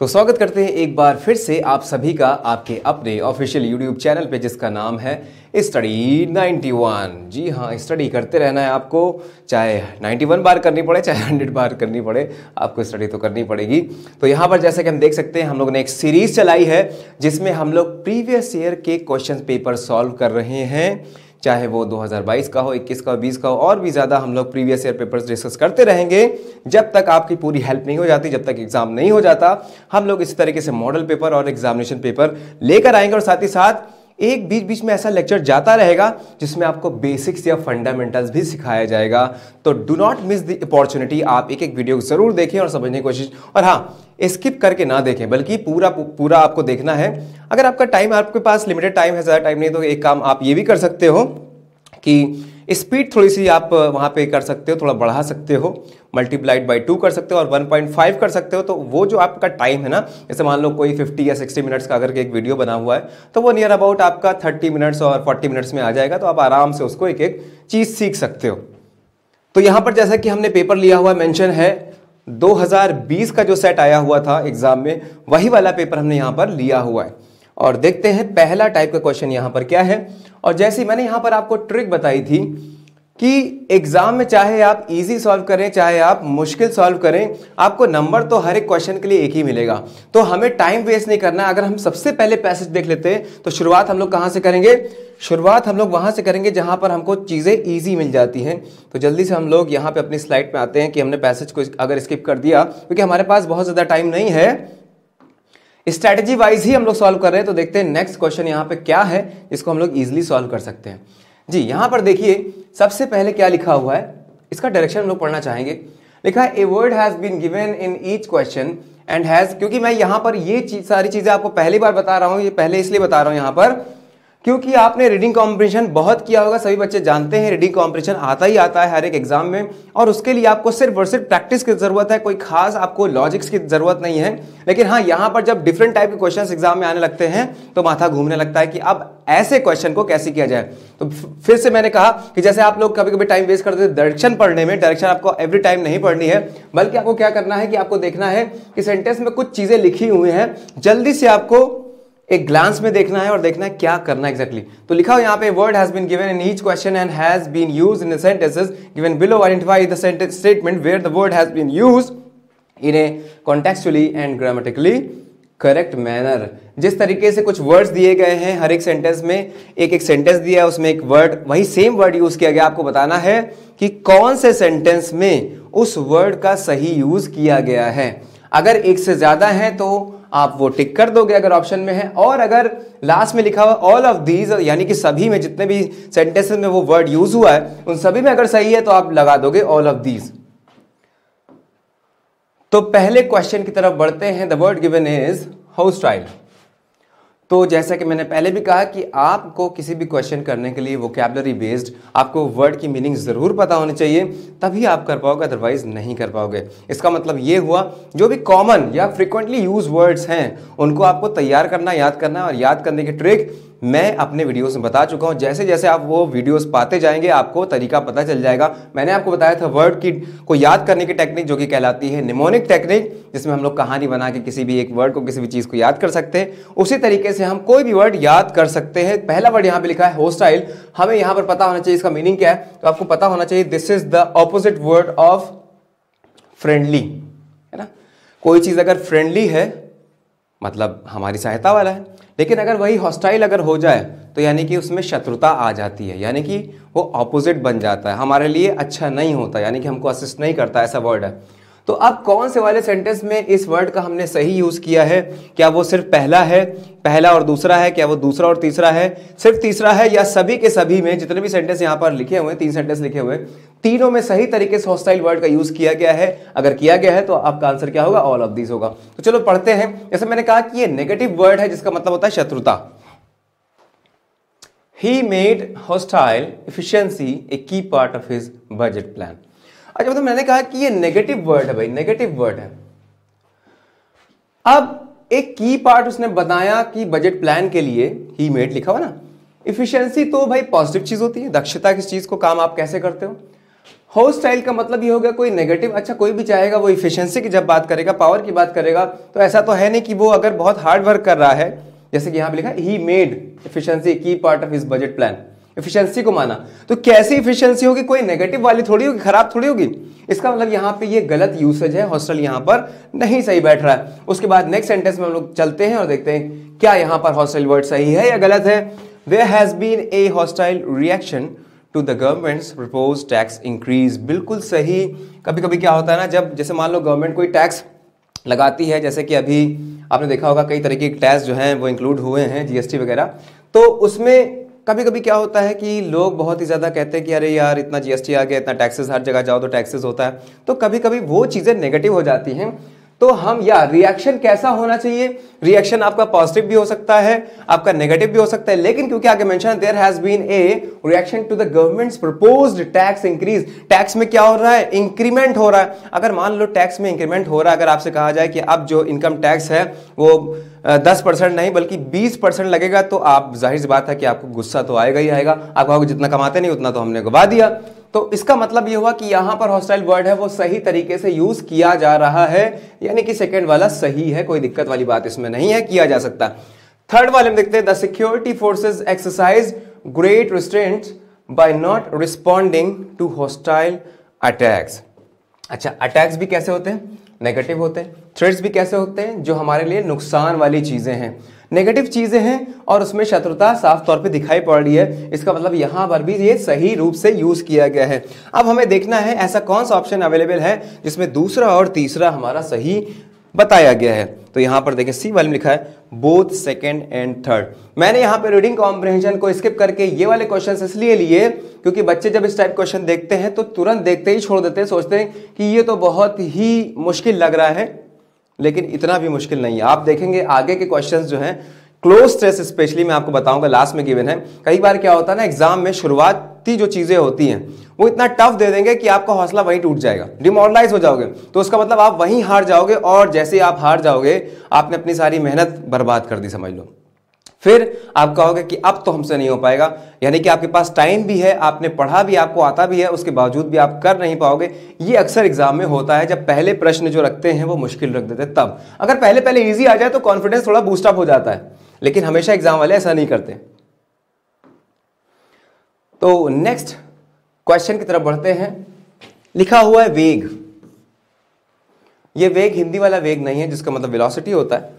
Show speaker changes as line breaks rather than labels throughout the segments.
तो स्वागत करते हैं एक बार फिर से आप सभी का आपके अपने ऑफिशियल यूट्यूब चैनल पे जिसका नाम है स्टडी 91। जी हाँ, स्टडी करते रहना है आपको, चाहे 91 बार करनी पड़े चाहे 100 बार करनी पड़े, आपको स्टडी तो करनी पड़ेगी। तो यहाँ पर जैसे कि हम देख सकते हैं हम लोग ने एक सीरीज चलाई है जिसमें हम लोग प्रीवियस ईयर के क्वेश्चन पेपर सॉल्व कर रहे हैं, चाहे वो 2022 का हो, 21 का हो, 20 का हो, और भी ज़्यादा हम लोग प्रीवियस ईयर पेपर्स डिस्कस करते रहेंगे जब तक आपकी पूरी हेल्प नहीं हो जाती, जब तक एग्जाम नहीं हो जाता। हम लोग इस तरीके से मॉडल पेपर और एग्जामिनेशन पेपर लेकर आएंगे और साथ ही साथ एक बीच बीच में ऐसा लेक्चर जाता रहेगा जिसमें आपको बेसिक्स या फंडामेंटल्स भी सिखाया जाएगा। तो do not miss the opportunity, आप एक एक वीडियो जरूर देखें और समझने की कोशिश, और हाँ, स्किप करके ना देखें बल्कि पूरा आपको देखना है। अगर आपका टाइम, आपके पास लिमिटेड टाइम है, ज़्यादा टाइम नहीं, तो एक काम आप ये भी कर सकते हो कि स्पीड थोड़ी सी आप वहाँ पे कर सकते हो, थोड़ा बढ़ा सकते हो, मल्टीप्लाइड बाई 2 कर सकते हो और 1.5 कर सकते हो। तो वो जो आपका टाइम है ना, जैसे मान लो कोई 50 या 60 मिनट्स का अगर एक वीडियो बना हुआ है तो वो नियर अबाउट आपका 30 मिनट्स और 40 मिनट्स में आ जाएगा। तो आप आराम से उसको एक एक चीज़ सीख सकते हो। तो यहाँ पर जैसा कि हमने पेपर लिया हुआ मेंशन है 2020 का जो सेट आया हुआ था एग्जाम में, वही वाला पेपर हमने यहाँ पर लिया हुआ है। और देखते हैं पहला टाइप का क्वेश्चन यहाँ पर क्या है। और जैसे मैंने यहाँ पर आपको ट्रिक बताई थी कि एग्जाम में चाहे आप इजी सॉल्व करें चाहे आप मुश्किल सॉल्व करें, आपको नंबर तो हर एक क्वेश्चन के लिए एक ही मिलेगा। तो हमें टाइम वेस्ट नहीं करना है। अगर हम सबसे पहले पैसेज देख लेते हैं तो शुरुआत हम लोग कहाँ से करेंगे? शुरुआत हम लोग वहाँ से करेंगे जहाँ पर हमको चीज़ें ईजी मिल जाती हैं। तो जल्दी से हम लोग यहाँ पे अपनी स्लाइड पे आते हैं कि हमने पैसेज को अगर स्किप कर दिया, क्योंकि हमारे पास बहुत ज़्यादा टाइम नहीं है, स्ट्रैटेजी वाइज ही हम लोग सॉल्व कर रहे हैं। तो देखते हैं नेक्स्ट क्वेश्चन यहाँ पे क्या है जिसको हम लोग इजीली सॉल्व कर सकते हैं। जी, यहाँ पर देखिए सबसे पहले क्या लिखा हुआ है, इसका डायरेक्शन हम लोग पढ़ना चाहेंगे। लिखा है a word has been given in each question and has, क्योंकि मैं यहाँ पर ये सारी चीजें आपको पहली बार बता रहा हूँ, ये पहले इसलिए बता रहा हूँ यहाँ पर क्योंकि आपने रीडिंग कॉम्प्रिहेंशन बहुत किया होगा, सभी बच्चे जानते हैं रीडिंग कॉम्प्रिहेंशन आता ही आता है हर एक एग्जाम में, और उसके लिए आपको सिर्फ और सिर्फ प्रैक्टिस की जरूरत है, कोई खास आपको लॉजिक्स की जरूरत नहीं है। लेकिन हाँ, यहाँ पर जब डिफरेंट टाइप के क्वेश्चंस एग्जाम में आने लगते हैं तो माथा घूमने लगता है कि अब ऐसे क्वेश्चन को कैसे किया जाए। तो फिर से मैंने कहा कि जैसे आप लोग कभी कभी टाइम वेस्ट करते हैं डायरेक्शन पढ़ने में, डायरेक्शन आपको एवरी टाइम नहीं पढ़नी है, बल्कि आपको क्या करना है कि आपको देखना है कि सेंटेंस में कुछ चीजें लिखी हुई हैं, जल्दी से आपको एक ग्लांस में देखना है और देखना है क्या करना है एग्जैक्टली। तो लिखा हो यहाँ पे word has been given in each question and has been used in the sentences given below, identify the sentence statement where the word has been used in a contextually and grammatically correct manner. जिस तरीके से कुछ words दिए गए हैं हर एक sentence में, एक एक सेंटेंस दिया है उसमें एक वर्ड, वही सेम वर्ड यूज किया गया, आपको बताना है कि कौन से सेंटेंस में उस वर्ड का सही यूज किया गया है। अगर एक से ज्यादा है तो आप वो टिक कर दोगे अगर ऑप्शन में है, और अगर लास्ट में लिखा हुआ ऑल ऑफ दीज, यानी कि सभी में जितने भी सेंटेंसेस में वो वर्ड यूज हुआ है उन सभी में अगर सही है तो आप लगा दोगे ऑल ऑफ दीज। तो पहले क्वेश्चन की तरफ बढ़ते हैं। The word given is hostile. तो जैसा कि मैंने पहले भी कहा कि आपको किसी भी क्वेश्चन करने के लिए वोकैबुलरी बेस्ड आपको वर्ड की मीनिंग जरूर पता होनी चाहिए, तभी आप कर पाओगे, अदरवाइज नहीं कर पाओगे। इसका मतलब ये हुआ जो भी कॉमन या फ्रिक्वेंटली यूज वर्ड्स हैं उनको आपको तैयार करना, याद करना, और याद करने की ट्रिक मैं अपने वीडियोस में बता चुका हूं। जैसे जैसे आप वो वीडियोस पाते जाएंगे आपको तरीका पता चल जाएगा। मैंने आपको बताया था वर्ड की को याद करने की टेक्निक जो कि कहलाती है निमोनिक टेक्निक, जिसमें हम लोग कहानी बना के किसी भी एक वर्ड को, किसी भी चीज को याद कर सकते हैं। उसी तरीके से हम कोई भी वर्ड याद कर सकते हैं। पहला वर्ड यहाँ पे लिखा है होस्टाइल, हमें यहाँ पर पता होना चाहिए इसका मीनिंग क्या है। तो आपको पता होना चाहिए this is the opposite word of friendly, है ना। कोई चीज अगर फ्रेंडली है मतलब हमारी सहायता वाला है, लेकिन अगर वही हॉस्टाइल अगर हो जाए तो यानी कि उसमें शत्रुता आ जाती है, यानी कि वो ऑपोजिट बन जाता है, हमारे लिए अच्छा नहीं होता, यानी कि हमको असिस्ट नहीं करता, ऐसा वर्ड है। तो अब कौन से वाले सेंटेंस में इस वर्ड का हमने सही यूज किया है? क्या वो सिर्फ पहला है, पहला और दूसरा है? क्या वो दूसरा और तीसरा है, सिर्फ तीसरा है, या सभी के सभी में जितने भी सेंटेंस यहाँ पर लिखे हुए हैं, 3 सेंटेंस लिखे हुए हैं, तीनों में सही तरीके से हॉस्टाइल वर्ड का यूज किया गया है? अगर किया गया है तो आपका आंसर क्या होगा? ऑल ऑफ दीज होगा। तो चलो पढ़ते हैं। जैसे मैंने कहा कि ये नेगेटिव वर्ड है जिसका मतलब होता है शत्रुता। ही मेड हॉस्टाइल एफिशिएंसी ए की part of his budget plan. अच्छा, मतलब मैंने कहा कि ये नेगेटिव वर्ड है भाई, नेगेटिव वर्ड है। अब एक की पार्ट उसने बताया कि बजट प्लान के लिए ही मेड लिखा हुआ ना। इफिशिएंसी तो भाई पॉजिटिव चीज होती है, दक्षता किस चीज को, काम आप कैसे करते हो। हॉस्टाइल का मतलब ये हो गया कोई नेगेटिव। अच्छा, कोई भी चाहेगा वो इफिशिएंसी की जब बात करेगा, पावर की बात करेगा, तो ऐसा तो है नहीं कि वो अगर बहुत हार्ड वर्क कर रहा है, जैसे कि यहाँ पे लिखा ही मेड एफिशिएंसी की part of his budget plan, efficiency को माना, तो कैसी एफिशिएंसी होगी, कोई नेगेटिव वाली थोड़ी होगी, खराब थोड़ी होगी। इसका मतलब यहाँ पे ये गलत यूसेज है, हॉस्टल यहाँ पर नहीं सही बैठ रहा है। उसके बाद नेक्स्ट सेंटेंस में हम लोग चलते हैं और देखते हैं क्या यहाँ पर हॉस्टाइल वर्ड सही है या गलत है। There has been a hostile reaction to the government's propose tax increase, बिल्कुल सही। कभी कभी क्या होता है ना, जब जैसे मान लो गवर्नमेंट कोई टैक्स लगाती है, जैसे कि अभी आपने देखा होगा कई तरीके के टैक्स जो हैं वो इंक्लूड हुए हैं, जीएसटी वगैरह, तो उसमें कभी कभी क्या होता है कि लोग बहुत ही ज़्यादा कहते हैं कि अरे यार इतना जीएसटी आ गया, इतना टैक्सेस, हर जगह जाओ तो टैक्सेस होता है, तो कभी कभी वो चीज़ें नेगेटिव हो जाती हैं। तो हम या रिएक्शन कैसा होना चाहिए, रिएक्शन आपका पॉजिटिव भी हो सकता है, आपका नेगेटिव भी हो सकता है, लेकिन क्योंकि आगे mention there has been a reaction to the government's proposed tax increase, tax में क्या हो रहा है, इंक्रीमेंट हो रहा है। अगर मान लो टैक्स में इंक्रीमेंट हो रहा है, अगर आपसे कहा जाए कि अब जो इनकम टैक्स है वो 10% नहीं बल्कि 20% लगेगा, तो आप जाहिर सी बात है कि आपको गुस्सा तो आएगा ही आएगा, आप कहोगे जितना कमाते नहीं उतना तो हमने गवा दिया। तो इसका मतलब ये हुआ कि यहां पर हॉस्टाइल वर्ड है वो सही तरीके से यूज किया जा रहा है, यानी कि सेकंड वाला सही है, कोई दिक्कत वाली बात इसमें नहीं है, किया जा सकता। थर्ड वाले में देखते हैं the security forces exercise great restraints by not responding to hostile attacks. अच्छा, अटैक्स भी कैसे होते हैं, नेगेटिव होते हैं। थ्रेट्स भी कैसे होते हैं, जो हमारे लिए नुकसान वाली चीजें हैं, नेगेटिव चीजें हैं, और उसमें शत्रुता साफ तौर पे दिखाई पड़ रही है। इसका मतलब यहां पर भी ये सही रूप से यूज किया गया है। अब हमें देखना है ऐसा कौन सा ऑप्शन अवेलेबल है जिसमें दूसरा और तीसरा हमारा सही बताया गया है। तो यहां पर देखिए सी वाले में लिखा है बोथ सेकंड एंड थर्ड। मैंने यहां पे रीडिंग कॉम्प्रिहेंशन को स्किप करके ये वाले क्वेश्चंस इसलिए लिए क्योंकि बच्चे जब इस टाइप क्वेश्चन देखते हैं तो तुरंत देखते ही छोड़ देते हैं, सोचते हैं कि ये तो बहुत ही मुश्किल लग रहा है, लेकिन इतना भी मुश्किल नहीं है। आप देखेंगे आगे के क्वेश्चंस जो हैं क्लोज स्ट्रेस स्पेशली मैं आपको बताऊंगा लास्ट में गिवन है। कई बार क्या होता है ना, एग्जाम में शुरुआती जो चीजें होती हैं वो इतना टफ दे देंगे कि आपका हौसला वहीं टूट जाएगा, डिमोरलाइज हो जाओगे, तो उसका मतलब आप वहीं हार जाओगे, और जैसे ही आप हार जाओगे आपने अपनी सारी मेहनत बर्बाद कर दी समझ लो। फिर आप कहोगे कि अब तो हमसे नहीं हो पाएगा, यानी कि आपके पास टाइम भी है, आपने पढ़ा भी, आपको आता भी है, उसके बावजूद भी आप कर नहीं पाओगे। ये अक्सर एग्जाम में होता है, जब पहले प्रश्न जो रखते हैं वो मुश्किल रख देते हैं। तब अगर पहले पहले इजी आ जाए तो कॉन्फिडेंस थोड़ा बूस्टअप हो जाता है, लेकिन हमेशा एग्जाम वाले ऐसा नहीं करते। तो नेक्स्ट क्वेश्चन की तरफ बढ़ते हैं। लिखा हुआ है वेग। ये वेग हिंदी वाला वेग नहीं है जिसका मतलब वेलोसिटी होता है।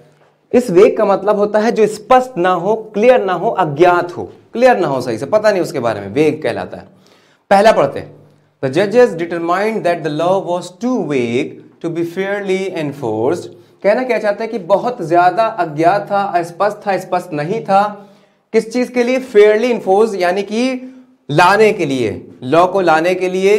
इस वेग का मतलब होता है जो स्पष्ट ना हो, क्लियर ना हो, अज्ञात हो, क्लियर ना हो, सही से पता नहीं उसके बारे में, वेग कहलाता है। पहला पढ़ते हैं। द जजेस determined that the law was too vague to be fairly enforced. कहना क्या चाहते हैं कि बहुत ज्यादा अज्ञात था, अस्पष्ट था, स्पष्ट नहीं था। किस चीज के लिए, फेयरली इन्फोर्स, यानी कि लाने के लिए, लॉ को लाने के लिए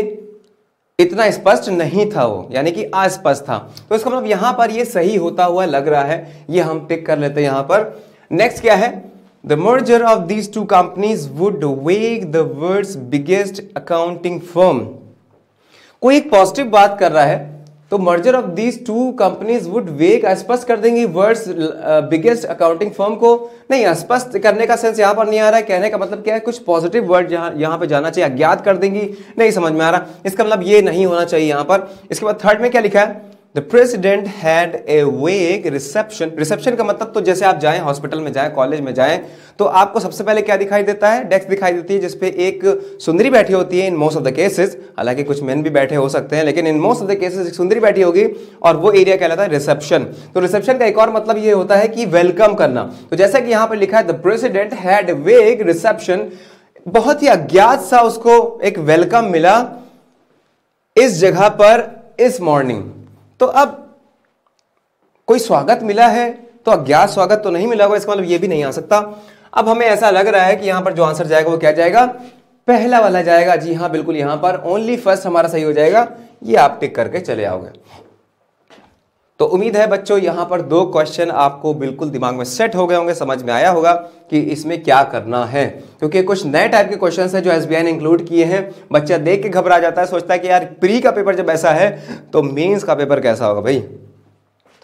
इतना स्पष्ट नहीं था वो, यानी कि अस्पष्ट था। तो इसका मतलब यहां पर ये सही होता हुआ लग रहा है, ये हम टिक कर लेते हैं यहां पर। नेक्स्ट क्या है, the merger of these two companies would weigh the world's biggest accounting firm. कोई एक पॉजिटिव बात कर रहा है, तो merger of these two companies would weigh, स्पष्ट कर देंगे वर्ड्स बिगेस्ट अकाउंटिंग फर्म को। नहीं, स्पष्ट करने का सेंस यहां पर नहीं आ रहा है। कहने का मतलब क्या है, कुछ पॉजिटिव वर्ड यहां पे जाना चाहिए, अज्ञात कर देंगी, नहीं समझ में आ रहा, इसका मतलब ये नहीं होना चाहिए यहां पर। इसके बाद थर्ड में क्या लिखा है, द प्रेसिडेंट हैड ए वेग रिसेप्शन। रिसेप्शन का मतलब तो जैसे आप जाएं, हॉस्पिटल में जाएं, कॉलेज में जाएं, तो आपको सबसे पहले क्या दिखाई देता है, डेस्क दिखाई देती है जिसपे एक सुंदरी बैठी होती है in most of the cases, हालांकि कुछ मेन भी बैठे हो सकते हैं, लेकिन इन मोस्ट ऑफ द केसेस एक सुंदरी बैठी होगी, और वो एरिया कहलाता है रिसेप्शन। तो रिसेप्शन का एक और मतलब ये होता है कि वेलकम करना। तो जैसा कि यहां पर लिखा है, द प्रेसिडेंट हैड वेग रिसेप्शन, बहुत ही अज्ञात सा उसको एक वेलकम मिला इस जगह पर इस मॉर्निंग। तो अब कोई स्वागत मिला है तो अज्ञात स्वागत तो नहीं मिला होगा, इसका मतलब ये भी नहीं आ सकता। अब हमें ऐसा लग रहा है कि यहां पर जो आंसर जाएगा वो क्या जाएगा, पहला वाला जाएगा। जी हां, बिल्कुल यहां पर ओनली फर्स्ट हमारा सही हो जाएगा, ये आप टिक करके चले आओगे। तो उम्मीद है बच्चों यहां पर दो क्वेश्चन आपको बिल्कुल दिमाग में सेट हो गए होंगे, समझ में आया होगा कि इसमें क्या करना है, क्योंकि कुछ नए टाइप के क्वेश्चंस हैं जो एसबीआई ने इंक्लूड किए हैं। बच्चा देख के घबरा जाता है, सोचता है कि यार प्री का पेपर जब ऐसा है तो मेंस का पेपर कैसा होगा भाई।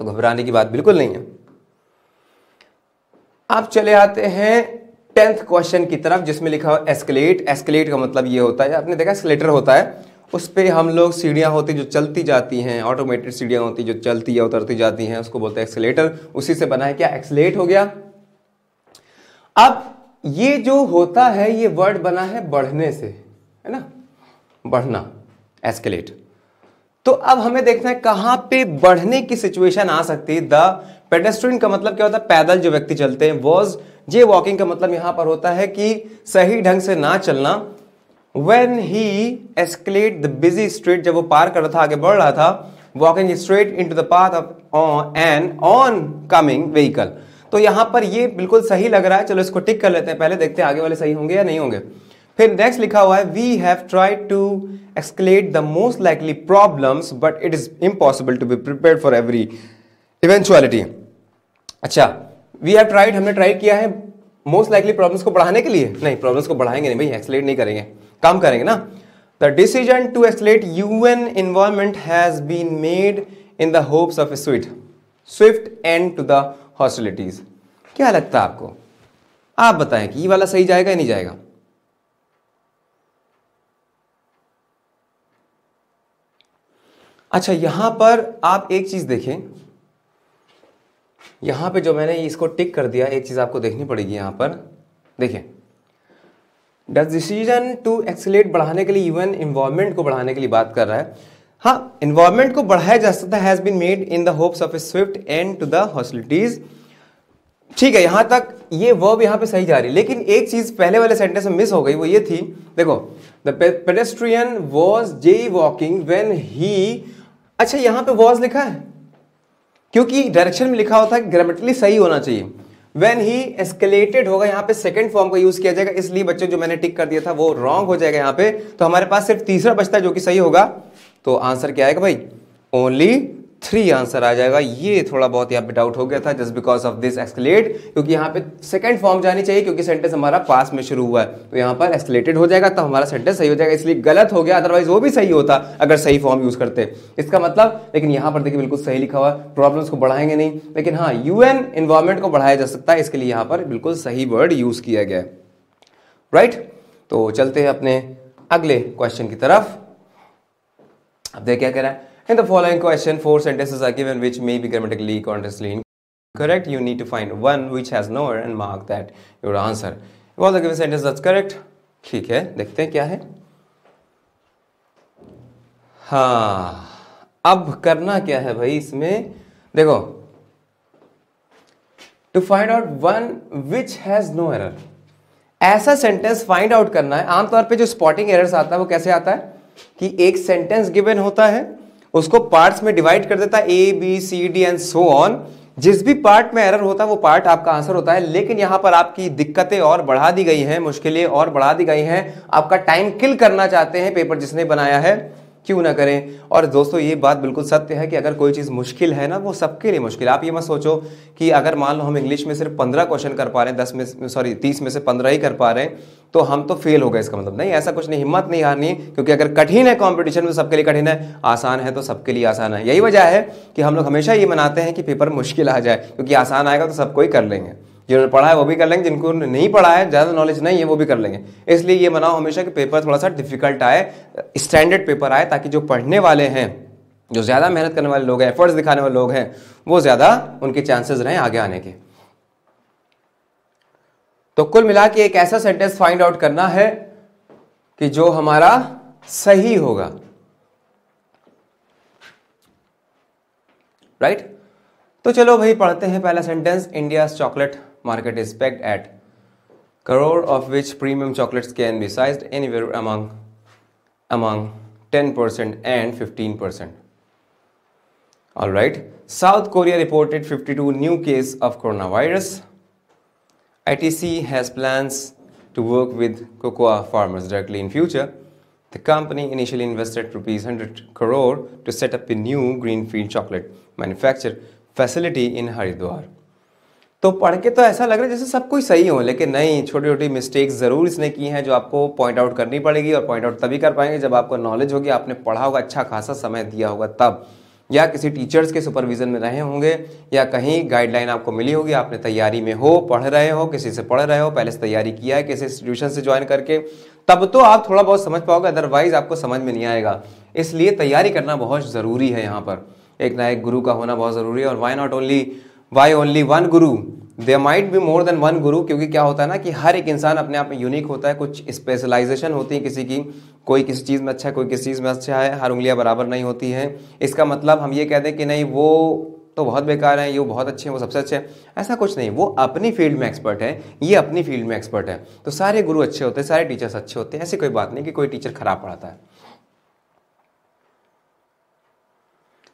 तो घबराने की बात बिल्कुल नहीं है। आप चले आते हैं 10th क्वेश्चन की तरफ जिसमें लिखा हुआ एस्केलेट। एस्केलेट का मतलब ये होता है, आपने देखा एस्केलेटर होता है उस पर हम लोग सीढ़ियाँ होती जो चलती जाती हैं, ऑटोमेटेड सीढ़ियाँ होती जो चलती या उतरती जाती हैं, उसको बोलते हैं एक्सीलेटर। उसी से बना है क्या, एक्सीलेट हो गया। अब ये जो होता है ये वर्ड बना है बढ़ने से, है ना, बढ़ना, एस्केलेट। तो अब हमें देखना है कहां पे बढ़ने की सिचुएशन आ सकती है। द पेडेस्ट्रियन का मतलब क्या होता है, पैदल जो व्यक्ति चलते हैं। वॉज जे वॉकिंग का मतलब यहां पर होता है कि सही ढंग से ना चलना। When he escalate the busy street, जब वो पार कर रहा था, आगे बढ़ रहा था, walking straight into the path of an oncoming vehicle. तो यहां पर ये बिल्कुल सही लग रहा है, चलो इसको टिक कर लेते हैं, पहले देखते हैं आगे वाले सही होंगे या नहीं होंगे। फिर नेक्स्ट लिखा हुआ है, we have tried to escalate the most likely problems but it is impossible to be prepared for every eventuality। अच्छा, we have tried, हमने ट्राई किया है मोस्ट लाइकली प्रॉब्लम्स को बढ़ाने के लिए। नहीं, प्रॉब्लम्स को बढ़ाएंगे नहीं भाई, एक्सलेट नहीं करेंगे, काम करेंगे ना। The decision to escalate UN involvement has been made in the hopes of a swift end to the hostilities. क्या लगता है आपको, आप बताएं कि ये वाला सही जाएगा या नहीं जाएगा। अच्छा, यहां पर आप एक चीज देखें, यहां पे जो मैंने इसको टिक कर दिया, एक चीज आपको देखनी पड़ेगी यहां पर। देखिए, डज डिसीजन टू एक्सीलेट बढ़ाने के लिए यूएन इन्वॉल्वमेंट को बढ़ाने के लिए बात कर रहा है। हाँ, इन्वॉल्वमेंट को बढ़ाया जा सकता है, has been made in the hopes of a swift end to the hostilities. ठीक है, यहां तक ये वर्ब यहां पे सही जा रही है, लेकिन एक चीज पहले वाले सेंटेंस में मिस हो गई, वो ये थी, देखो, the pedestrian was J walking when he. अच्छा, यहां पे वॉज लिखा है क्योंकि डायरेक्शन में लिखा होता है, ग्रामेटिकली सही होना चाहिए। व्हेन ही एस्केलेटेड होगा, यहां पे सेकंड फॉर्म का यूज किया जाएगा, इसलिए बच्चों जो मैंने टिक कर दिया था वो रॉन्ग हो जाएगा यहां पे। तो हमारे पास सिर्फ तीसरा बचता है जो कि सही होगा। तो आंसर क्या आएगा भाई, ओनली 3 आंसर आ जाएगा। ये थोड़ा बहुत यहाँ पे डाउट हो गया था, जस्ट बिकॉज ऑफ दिस एक्सकेलेट, क्योंकि यहाँ पे सेकंड फॉर्म जानी चाहिए, क्योंकि सेंटेंस हमारा पास में शुरू हुआ है, तो यहाँ पर एक्सकेलेटेड हो जाएगा, तो हमारा सेंटेंस सही हो जाएगा, इसलिए गलत हो गया। अदरवाइज वो भी सही होता अगर सही फॉर्म यूज करते, इसका मतलब। लेकिन यहाँ पर देखिए बिल्कुल सही लिखा हुआ है, प्रॉब्लम्स को बढ़ाएंगे नहीं, लेकिन हाँ यूएन इन्वायरमेंट को बढ़ाया जा सकता है, इसके लिए यहाँ पर बिल्कुल सही वर्ड यूज किया गया है। राइट, तो चलते हैं अपने अगले क्वेश्चन की तरफ। अब देखिए क्या कह रहा है, in the following question 4 sentences are given which may be grammatically contextually incorrect. You need to find one which has no error and mark that your answer. If all the given sentences that's correct, ठीक है, देखते हैं क्या है। हाँ, अब करना क्या है भाई इसमें, देखो, to find out one which has no error, ऐसा सेंटेंस फाइंड आउट करना है। आमतौर पे जो स्पॉटिंग एरर्स आता है वो कैसे आता है कि एक सेंटेंस गिवन होता है, उसको पार्ट्स में डिवाइड कर देता है, A B C D and so on. जिस भी पार्ट में एरर होता है वो पार्ट आपका आंसर होता है। लेकिन यहां पर आपकी दिक्कतें और बढ़ा दी गई हैं, मुश्किलें और बढ़ा दी गई हैं, आपका टाइम किल करना चाहते हैं पेपर जिसने बनाया है, क्यों ना करें। और दोस्तों ये बात बिल्कुल सत्य है कि अगर कोई चीज़ मुश्किल है ना, वो सबके लिए मुश्किल है। आप ये मत सोचो कि अगर मान लो हम इंग्लिश में सिर्फ 15 क्वेश्चन कर पा रहे हैं, 30 में से 15 ही कर पा रहे हैं, तो हम तो फेल हो गए, इसका मतलब नहीं, ऐसा कुछ नहीं। हिम्मत नहीं हारनी, क्योंकि अगर कठिन है कंपटीशन में सबके लिए कठिन है, आसान है तो सबके लिए आसान है। यही वजह है कि हम लोग हमेशा ये मनाते हैं कि पेपर मुश्किल आ जाए, क्योंकि आसान आएगा तो सबको ही कर लेंगे, जिन्होंने पढ़ा है वो भी कर लेंगे, जिनको नहीं पढ़ा है, ज़्यादा नॉलेज नहीं है, वो भी कर लेंगे। इसलिए ये मनाओ हमेशा कि पेपर थोड़ा सा डिफिकल्ट आए, स्टैंडर्ड पेपर आए, ताकि जो पढ़ने वाले हैं, जो ज़्यादा मेहनत करने वाले लोग हैं, एफर्ट्स दिखाने वाले लोग हैं, वो ज़्यादा उनके चांसेस रहें आगे आने के। तो कुल मिला के एक ऐसा सेंटेंस फाइंड आउट करना है कि जो हमारा सही होगा। राइट, तो चलो भाई पढ़ते हैं पहला sentence. India chocolate market is pegged at crore of which premium chocolates can be sized anywhere among 10% and 15%. All right. South Korea reported 52 new cases of coronavirus. ITC has plans to work with cocoa farmers directly in future. The company initially invested rupees 100 crore to set up a new greenfield chocolate manufacture facility in Haridwar. तो पढ़ के तो ऐसा लग रहा है जैसे सब कुछ सही हो, लेकिन नहीं, छोटी छोटी मिस्टेक्स ज़रूर इसने की हैं जो आपको पॉइंट आउट करनी पड़ेगी, और पॉइंट आउट तभी कर पाएंगे जब आपको नॉलेज होगी, आपने पढ़ा होगा, अच्छा खासा समय दिया होगा तब। या किसी टीचर्स के सुपरविजन में रहे होंगे, या कहीं गाइडलाइन आपको मिली होगी, आपने तैयारी में हो, पढ़ रहे हो, किसी से पढ़ रहे हो, पहले से तैयारी किया है किसी इंस्टीट्यूशन से ज्वाइन करके, तब तो आप थोड़ा बहुत समझ पाओगे, अदरवाइज आपको समझ में नहीं आएगा। इसलिए तैयारी करना बहुत ज़रूरी है। यहाँ पर एक ना एक गुरु का होना बहुत ज़रूरी है। और why only one guru, there might be more than one guru, क्योंकि क्या होता है ना कि हर एक इंसान अपने आप में यूनिक होता है, कुछ स्पेशलाइजेशन होती है किसी की, कोई किसी चीज़ में अच्छा है, कोई किसी चीज़ में अच्छा है, हर उंगलियां बराबर नहीं होती हैं। इसका मतलब हम ये कह दें कि नहीं वो तो बहुत बेकार है, ये बहुत अच्छे हैं, वो सबसे अच्छे हैं, ऐसा कुछ नहीं। वो अपनी फील्ड में एक्सपर्ट है, ये अपनी फील्ड में एक्सपर्ट है। तो सारे गुरु अच्छे होते हैं, सारे टीचर्स अच्छे होते हैं, ऐसी कोई बात नहीं कि कोई टीचर खराब पढ़ाता है।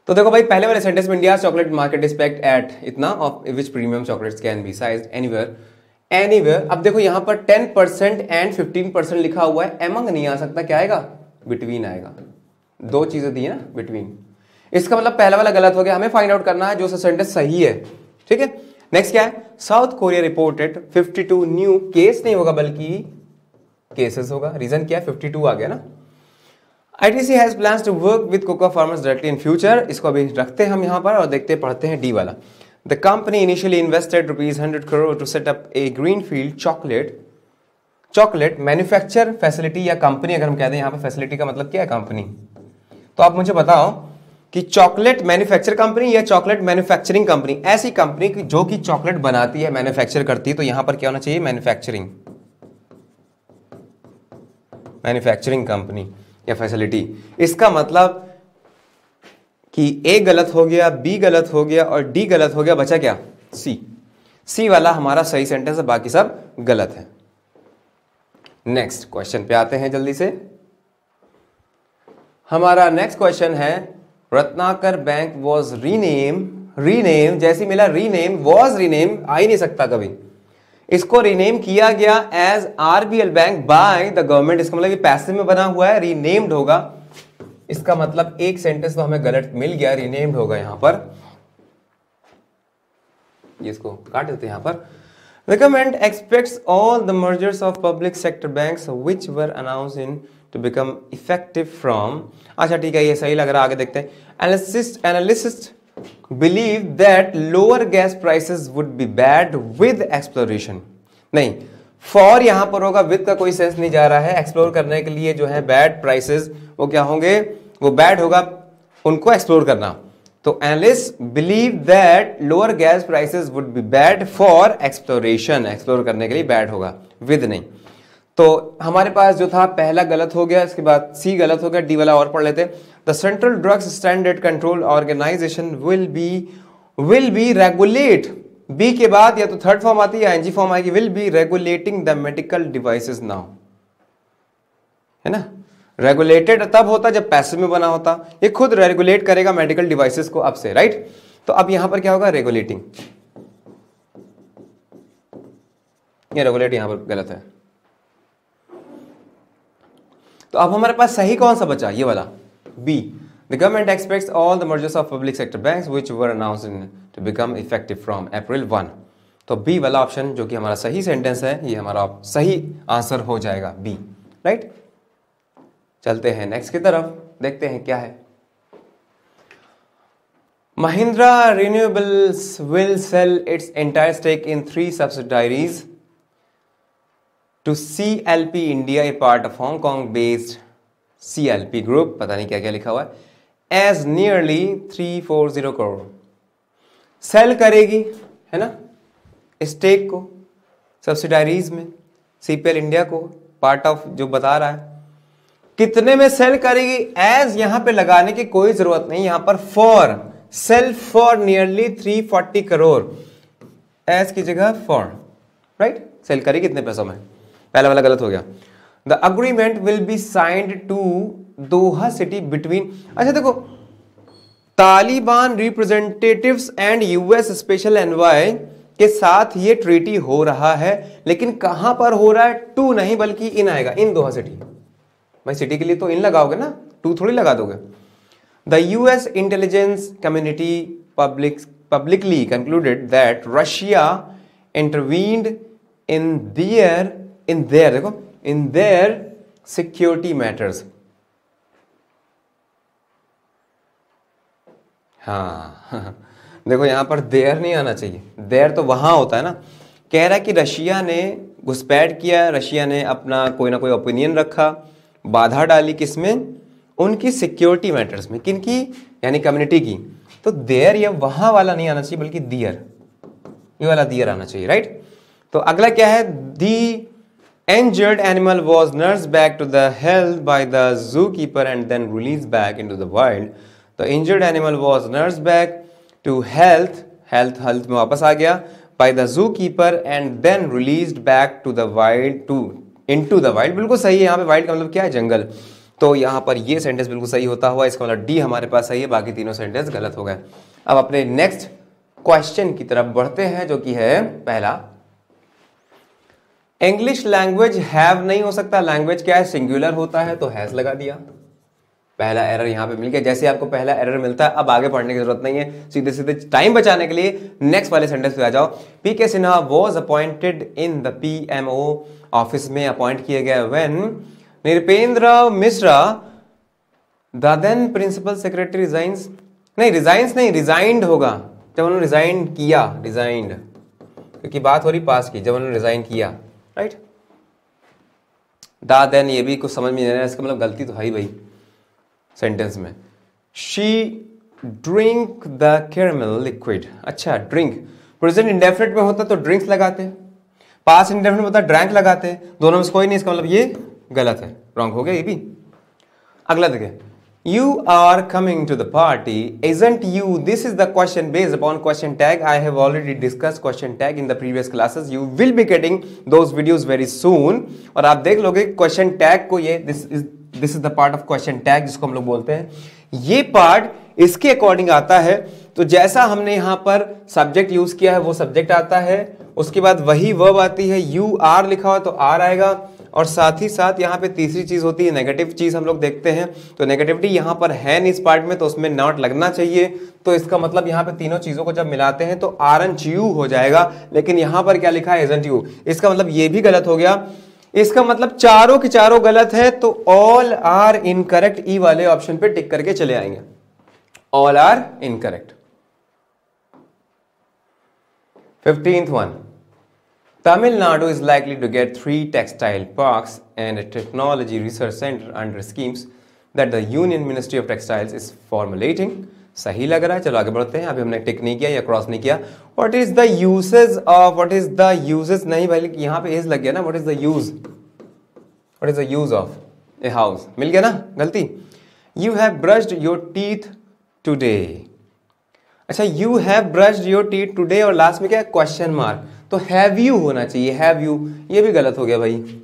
तो देखो भाई, पहले वाले सेंटेंस में India chocolate market expect at इतना of which premium chocolates can be sized anywhere. अब देखो यहाँ पर 10% एंड 15% लिखा हुआ है, एमंग नहीं आ सकता, क्या आएगा? बिटवीन आएगा। दो चीजें दी है ना, बिटवीन। इसका मतलब पहला वाला गलत हो गया, हमें फाइंड आउट करना है जो सेंटेंस सही है। ठीक है, नेक्स्ट क्या है? South Korea reported 52 new case, नहीं होगा बल्कि केसेस होगा। रीजन क्या है? 52 आ गया ना। ITC has plans to work with cocoa farmers directly in future। इसको अभी रखते हैं हम यहाँ पर और देखते पढ़ते हैं डी वाला। The company initially invested ₹100 crore to set up a greenfield chocolate manufacture facility, या कंपनी अगर हम कहते हैं यहाँ पर फैसिलिटी का मतलब क्या है? कंपनी। तो आप मुझे बताओ कि चॉकलेट मैन्युफैक्चर कंपनी या चॉकलेट मैन्युफैक्चरिंग कंपनी, ऐसी कंपनी जो कि चॉकलेट बनाती है, मैन्युफैक्चर करती है, तो यहां पर क्या होना चाहिए? मैन्युफैक्चरिंग कंपनी या फैसिलिटी। इसका मतलब कि ए गलत हो गया, बी गलत हो गया और डी गलत हो गया, बचा क्या? सी वाला हमारा सही सेंटेंस है, बाकी सब गलत है। नेक्स्ट क्वेश्चन पे आते हैं जल्दी से। हमारा नेक्स्ट क्वेश्चन है रत्नाकर बैंक वॉज रीनेम, जैसी मिला रीनेम, वॉज रीनेम आ ही नहीं सकता कभी, इसको रीनेम किया गया as RBL bank by the government. इसका मतलब ये पैसिव में बना हुआ है, रीनेम्ड होगा। इसका मतलब एक सेंटेंस तो हमें गलत मिल गया, रीनेम्ड होगा यहां पर, इसको काट देते हैं यहां पर। The government expects all the mergers of public sector banks which were announced in to become effective from। अच्छा ठीक है, ये सही लग रहा है, आगे देखते हैं। Analysts believe that lower gas prices would be bad with exploration। नहीं, for यहां पर होगा, with का कोई सेंस नहीं जा रहा है। एक्सप्लोर करने के लिए जो है बैड प्राइसेस वो क्या होंगे? वो बैड होगा, उनको एक्सप्लोर करना। तो analyst believe that lower gas prices would be bad for exploration, explore करने के लिए बैड होगा, विद नहीं। तो हमारे पास जो था पहला गलत हो गया, इसके बाद सी गलत हो गया, डी वाला और पढ़ लेते। The central drugs standard control organisation will be regulate, B के बाद या तो थर्ड फॉर्म आती है या एनजी फॉर्म आएगी, will be regulating the medical devices now, है ना। रेगुलेटेड तब होता जब पैसिव में बना होता, ये खुद रेगुलेट करेगा मेडिकल डिवाइसेस को अब से, राइट। तो अब यहां पर क्या होगा? रेगुलेटिंग, ये रेगुलेट यहां पर गलत है। तो अब हमारे पास सही कौन सा बचा? ये वाला B. The government expects all the mergers of public sector banks which were announced to become effective from April 1। तो बी वाला ऑप्शन जो कि हमारा सही सेंटेंस है, ये हमारा सही आंसर हो जाएगा, बी, राइट। चलते हैं नेक्स्ट की तरफ, देखते हैं क्या है। Mahindra renewables will sell its entire stake in 3 subsidiaries to CLP India, a part of Hong Kong based CLP group, पता नहीं क्या क्या लिखा हुआ है, एज नियरली 340 करोड़। सेल करेगी, है ना, स्टेक को सब्सिडायरीज में, CPL इंडिया को, पार्ट ऑफ जो बता रहा है, कितने में सेल करेगी? एज यहां पे लगाने की कोई जरूरत नहीं, यहां पर for, sale for nearly 340 crore, as की जगह फॉर, राइट। सेल करेगी कितने पैसों में? पहला वाला गलत हो गया। The agreement will be signed to Doha city between, अच्छा देखो, Taliban representatives and US special envoy के साथ ये ट्रीटी हो रहा है, लेकिन कहां पर हो रहा है? टू नहीं बल्कि इन आएगा, इन दोहा सिटी। भाई सिटी के लिए तो इन लगाओगे ना, टू थोड़ी लगा दोगे। The US intelligence community publicly concluded that Russia intervened in their security matters। हाँ देखो यहाँ पर देयर नहीं आना चाहिए, देयर तो वहां होता है ना। कह रहा है कि रशिया ने घुसपैठ किया, रशिया ने अपना कोई ना कोई ओपिनियन रखा, बाधा डाली किसमें, उनकी सिक्योरिटी मैटर्स में, किनकी, यानी कम्युनिटी की। तो देयर ये वहां वाला नहीं आना चाहिए बल्कि दियर, ये वाला दियर आना चाहिए, राइट। तो अगला क्या है, दी injured animal was nursed back to the health by the zookeeper and then released back into the wild. The injured animal was nursed back to health में वापस आ गया, by the zookeeper and then released back to the wild into the wild। बिल्कुल सही है, यहाँ पे wild का मतलब क्या है, जंगल। तो यहाँ पर ये सेंटेंस बिल्कुल सही होता हुआ, इसका मतलब डी हमारे पास सही है, बाकी तीनों सेंटेंस गलत हो गए। अब अपने नेक्स्ट क्वेश्चन की तरफ बढ़ते हैं, जो कि है पहला, इंग्लिश लैंग्वेज हैव नहीं हो सकता, लैंग्वेज क्या है, सिंगुलर होता है, तो हैज लगा दिया। पहला एरर यहां पे मिल गया। जैसे आपको पहला एरर मिलता है, अब आगे पढ़ने की जरूरत नहीं है, सीधे सीधे टाइम बचाने के लिए नेक्स्ट वाले सेंटेंस पे आ जाओ। PK Sinha was appointed in the PMO office में अपॉइंट किए गए when Nripendra Mishra the then principal secretary resigns, नहीं रिजाइंस नहीं, रिजाइंड होगा जब उन्होंने रिजाइन किया, रिजाइंड क्योंकि बात हो रही पास की, जब उन्होंने रिजाइन किया, राइट। दा देन ये भी कुछ समझ में नहीं आ रहा है, इसका मतलब गलती तो है ही भाई सेंटेंस में। She drink the caramel liquid, अच्छा ड्रिंक प्रेजेंट इंडेफिनिट में होता तो ड्रिंक्स लगाते, पास इंडेफिनिट में होता ड्रैंक लगाते, दोनों में से कोई नहीं, इसका मतलब ये गलत है, रॉन्ग हो गया ये भी। अगला देखें, you are coming to the party isn't you, this is the question based upon question tag. I have already discussed question tag in the previous classes, you will be getting those videos very soon। और आप देख लोगे question tag को, ये this is the part of question tag जिसको हम लोग बोलते हैं, ये पार्ट इसके अकॉर्डिंग आता है। तो जैसा हमने यहां पर सब्जेक्ट यूज किया है वो सब्जेक्ट आता है, उसके बाद वही वर्ब आती है, यू आर लिखा हुआ तो आर आएगा, और साथ ही साथ यहाँ पे तीसरी चीज होती है नेगेटिव चीज हम लोग देखते हैं। तो नेगेटिविटी यहाँ पर है नहीं इस पार्ट में, तो उसमें नॉट लगना चाहिए। तो इसका मतलब यहाँ पे तीनों चीजों को जब मिलाते हैं तो आरंट यू हो जाएगा, लेकिन यहाँ पर क्या लिखा है, इजंट यू, इसका मतलब ये भी गलत हो गया। इसका मतलब चारों के चारों गलत है, तो ऑल आर इनकरेक्ट, ई वाले ऑप्शन पे टिक करके चले आएंगे, all are incorrect. 15th one, Tamil Nadu is likely to get 3 textile parks and a technology research center under schemes that the Union Ministry of Textiles is formulating। सही लग रहा है, चलो आगे बढ़ते हैं। अभी हमने टिक नहीं किया या क्रॉस नहीं किया। What is the uses of, what is the uses नहीं भाई, यहाँ पे इज लग गया ना, what is the use, what is the use of a house, मिल गया ना, गलती। You have brushed your teeth today, अच्छा you have brushed your teeth today और लास्ट में क्या है, क्वेश्चन मार्क, तो हैव यू होना चाहिए, हैव यू, ये भी गलत हो गया भाई।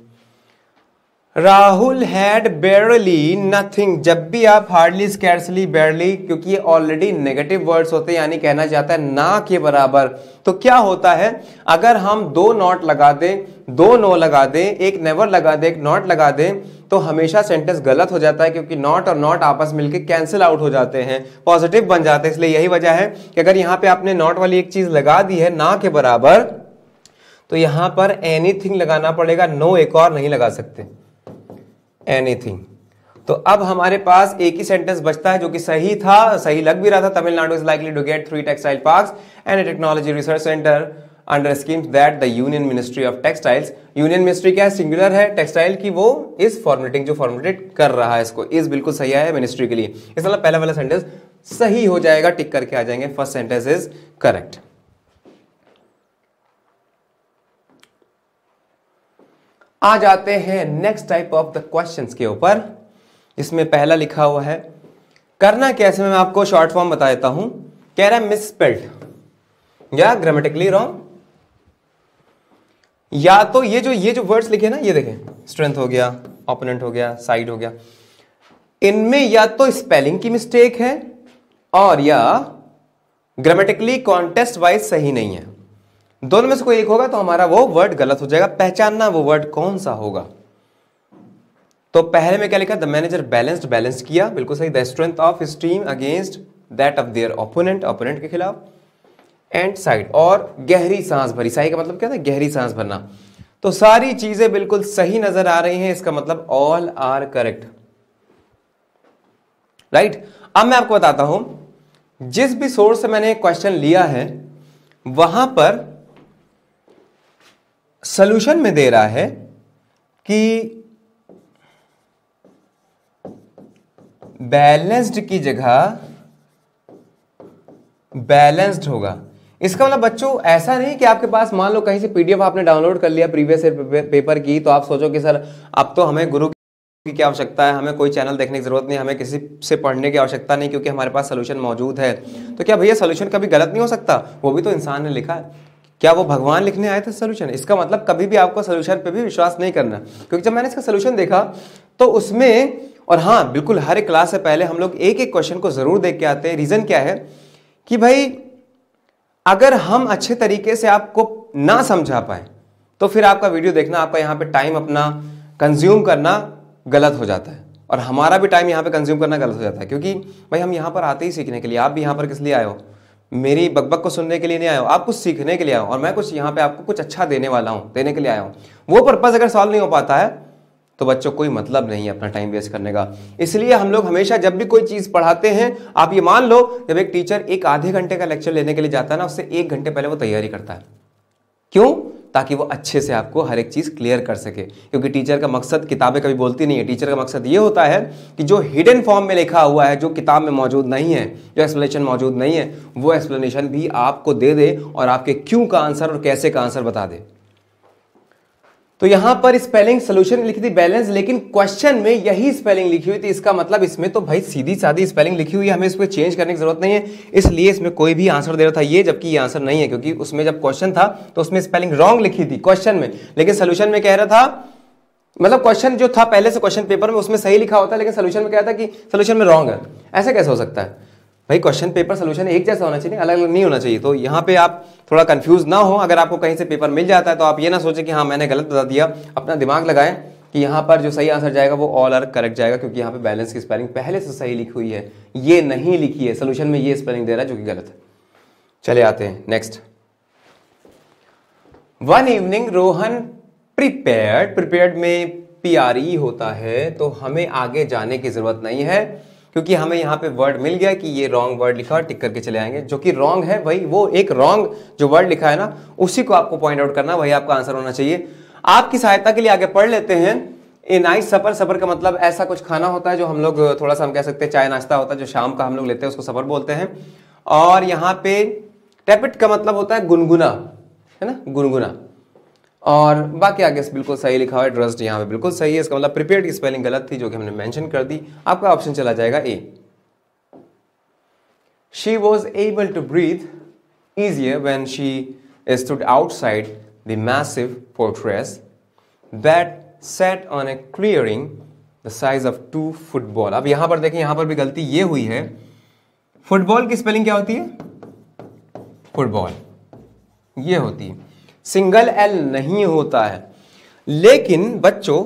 राहुल हैड बेयरली नथिंग, जब भी आप हार्डली, स्कैर्सली, बेयरली, क्योंकि ये ऑलरेडी नेगेटिव वर्ड्स होते हैं, यानी कहना चाहता है ना के बराबर। तो क्या होता है, अगर हम 2 नॉट लगा दें, 2 नो लगा दें, एक नेवर लगा दें, एक नॉट लगा दें, तो हमेशा सेंटेंस गलत हो जाता है, क्योंकि नॉट और नॉट आपस मिलकर कैंसिल आउट हो जाते हैं, पॉजिटिव बन जाते हैं। इसलिए यही वजह है कि अगर यहां पे आपने नॉट वाली एक चीज लगा दी है ना के बराबर, तो यहां पर एनीथिंग लगाना पड़ेगा, नो एक और नहीं लगा सकते, एनीथिंग। तो अब हमारे पास एक ही सेंटेंस बचता है जो कि सही था, सही लग भी रहा था, Tamil Nadu is likely to get 3 textile parks and a technology research centre under schemes that the union ministry of textiles, union ministry क्या है, सिंगुलर है, टेक्सटाइल की वो इज फॉर्मुलेटिंग, जो फॉर्मुलेट कर रहा है इसको, इज बिल्कुल सही है मिनिस्ट्री के लिए। इस मतलब पहला वाला सेंटेंस सही हो जाएगा, टिक करके आ जाएंगे, फर्स्ट सेंटेंस इज करेक्ट। आ जाते हैं next type of the questions के ऊपर। इसमें पहला लिखा हुआ है, करना कैसे, मैं आपको शॉर्ट फॉर्म बता देता हूं। कह रहा है मिस स्पेल्ड या ग्रामेटिकली रॉन्ग, या तो ये जो वर्ड्स लिखे ना, ये देखें, स्ट्रेंथ हो गया, ओपोनेंट हो गया, साइड हो गया, इनमें या तो स्पेलिंग की मिस्टेक है और या ग्रामेटिकली कॉन्टेक्स्ट वाइज सही नहीं है, दोनों में से कोई एक होगा तो हमारा वो वर्ड गलत हो जाएगा। पहचानना वो वर्ड कौन सा होगा। तो पहले में क्या लिखा, द मैनेजर बैलेंस्ड किया, बिल्कुल सही। The strength of his team against that of their opponent, opponent के खिलाफ। एंड साइड, और गहरी सांस भरी, साइड का मतलब क्या था, गहरी सांस भरना। तो सारी चीजें बिल्कुल सही नजर आ रही हैं, इसका मतलब ऑल आर करेक्ट, राइट। अब मैं आपको बताता हूं जिस भी सोर्स से मैंने क्वेश्चन लिया है वहां पर सॉल्यूशन में दे रहा है कि बैलेंस्ड की जगह बैलेंस्ड होगा। इसका मतलब बच्चों ऐसा नहीं कि आपके पास मान लो कहीं से पीडीएफ आपने डाउनलोड कर लिया प्रीवियस पेपर की, तो आप सोचो कि सर अब तो हमें गुरु की क्या आवश्यकता है, हमें कोई चैनल देखने की जरूरत नहीं, हमें किसी से पढ़ने की आवश्यकता नहीं क्योंकि हमारे पास सोल्यूशन मौजूद है। तो क्या भैया सोल्यूशन कभी गलत नहीं हो सकता? वो भी तो इंसान ने लिखा है। क्या वो भगवान लिखने आए थे सोल्यूशन? इसका मतलब कभी भी आपको सोल्यूशन पे भी विश्वास नहीं करना, क्योंकि जब मैंने इसका सोल्यूशन देखा तो उसमें, और हाँ बिल्कुल हर एक क्लास से पहले हम लोग एक एक क्वेश्चन को जरूर देख के आते हैं। रीजन क्या है कि भाई अगर हम अच्छे तरीके से आपको ना समझा पाए तो फिर आपका वीडियो देखना, आपका यहाँ पे टाइम अपना कंज्यूम करना गलत हो जाता है, और हमारा भी टाइम यहाँ पे कंज्यूम करना गलत हो जाता है, क्योंकि भाई हम यहाँ पर आते ही सीखने के लिए। आप भी यहाँ पर किस लिए आए हो? मेरी बकबक को सुनने के लिए नहीं आए हो, आप कुछ सीखने के लिए आए हो, और मैं कुछ यहाँ पे आपको कुछ अच्छा देने वाला हूँ, देने के लिए आया हूँ। वो पर्पज अगर सॉल्व नहीं हो पाता है तो बच्चों कोई मतलब नहीं है अपना टाइम वेस्ट करने का। इसलिए हम लोग हमेशा जब भी कोई चीज पढ़ाते हैं, आप ये मान लो जब एक टीचर एक आधे घंटे का लेक्चर लेने के लिए जाता है ना, उससे 1 घंटे पहले वो तैयारी करता है। क्यों? ताकि वो अच्छे से आपको हर एक चीज क्लियर कर सके, क्योंकि टीचर का मकसद, किताबें कभी बोलती नहीं है, टीचर का मकसद ये होता है कि जो हिडन फॉर्म में लिखा हुआ है, जो किताब में मौजूद नहीं है, जो एक्सप्लेनेशन मौजूद नहीं है, वो एक्सप्लेनेशन भी आपको दे दे और आपके क्यों का आंसर और कैसे का आंसर बता दे। तो यहां पर स्पेलिंग सोल्यूशन लिखी थी बैलेंस, लेकिन क्वेश्चन में यही स्पेलिंग लिखी हुई थी। इसका मतलब इसमें तो भाई सीधी सादी स्पेलिंग लिखी हुई है, हमें इसको चेंज करने की जरूरत नहीं है, इसलिए इसमें कोई भी आंसर दे रहा था ये, जबकि ये आंसर नहीं है, क्योंकि उसमें जब क्वेश्चन था तो उसमें स्पेलिंग रॉन्ग लिखी थी क्वेश्चन में, लेकिन सोल्यूशन में कह रहा था, मतलब क्वेश्चन जो था पहले से क्वेश्चन पेपर में उसमें सही लिखा होता है, लेकिन सोल्यूशन में क्या था कि सोल्यूशन में रॉन्ग है। ऐसा कैसे हो सकता है भाई? क्वेश्चन पेपर सोल्यूशन एक जैसा होना चाहिए, अलग अलग नहीं होना चाहिए। तो यहाँ पे आप थोड़ा कंफ्यूज ना हो। अगर आपको कहीं से पेपर मिल जाता है तो आप ये ना सोचें कि हाँ मैंने गलत बता दिया। अपना दिमाग लगाएं कि यहाँ पर जो सही आंसर जाएगा वो ऑल आर करेक्ट जाएगा, क्योंकि यहाँ पे बैलेंस की स्पेलिंग पहले से सही लिखी हुई है, ये नहीं लिखी है सोल्यूशन में, ये स्पेलिंग दे रहा है जो कि गलत है। चले आते हैं next. One evening Rohan prepared में PRE होता है, तो हमें आगे जाने की जरूरत नहीं है, क्योंकि हमें यहाँ पे वर्ड मिल गया कि ये रॉन्ग वर्ड लिखा, टिक करके चले आएंगे। जो कि रॉन्ग है भाई, वो एक रॉन्ग जो वर्ड लिखा है ना, उसी को आपको पॉइंट आउट करना, वही आपका आंसर होना चाहिए। आपकी सहायता के लिए आगे पढ़ लेते हैं। ए नाइस सफर, सफर का मतलब ऐसा कुछ खाना होता है जो हम लोग थोड़ा सा हम कह सकते हैं चाय नाश्ता होता है, जो शाम का हम लोग लेते हैं उसको सफर बोलते हैं। और यहाँ पे टेपिट का मतलब होता है गुनगुना, है ना, गुनगुना। और बाकी आगे बिल्कुल सही लिखा हुआ है, ड्रस्ट यहाँ पे बिल्कुल सही है। इसका मतलब प्रिपेयर्ड की स्पेलिंग गलत थी जो कि हमने मेंशन कर दी। आपका ऑप्शन चला जाएगा A. She was able to breathe easier when she stood outside the massive fortress that sat on a clearing the size of 2 football। अब यहां पर देखें, यहां पर भी गलती ये हुई है। फुटबॉल की स्पेलिंग क्या होती है? फुटबॉल ये होती है, सिंगल एल नहीं होता है। लेकिन बच्चों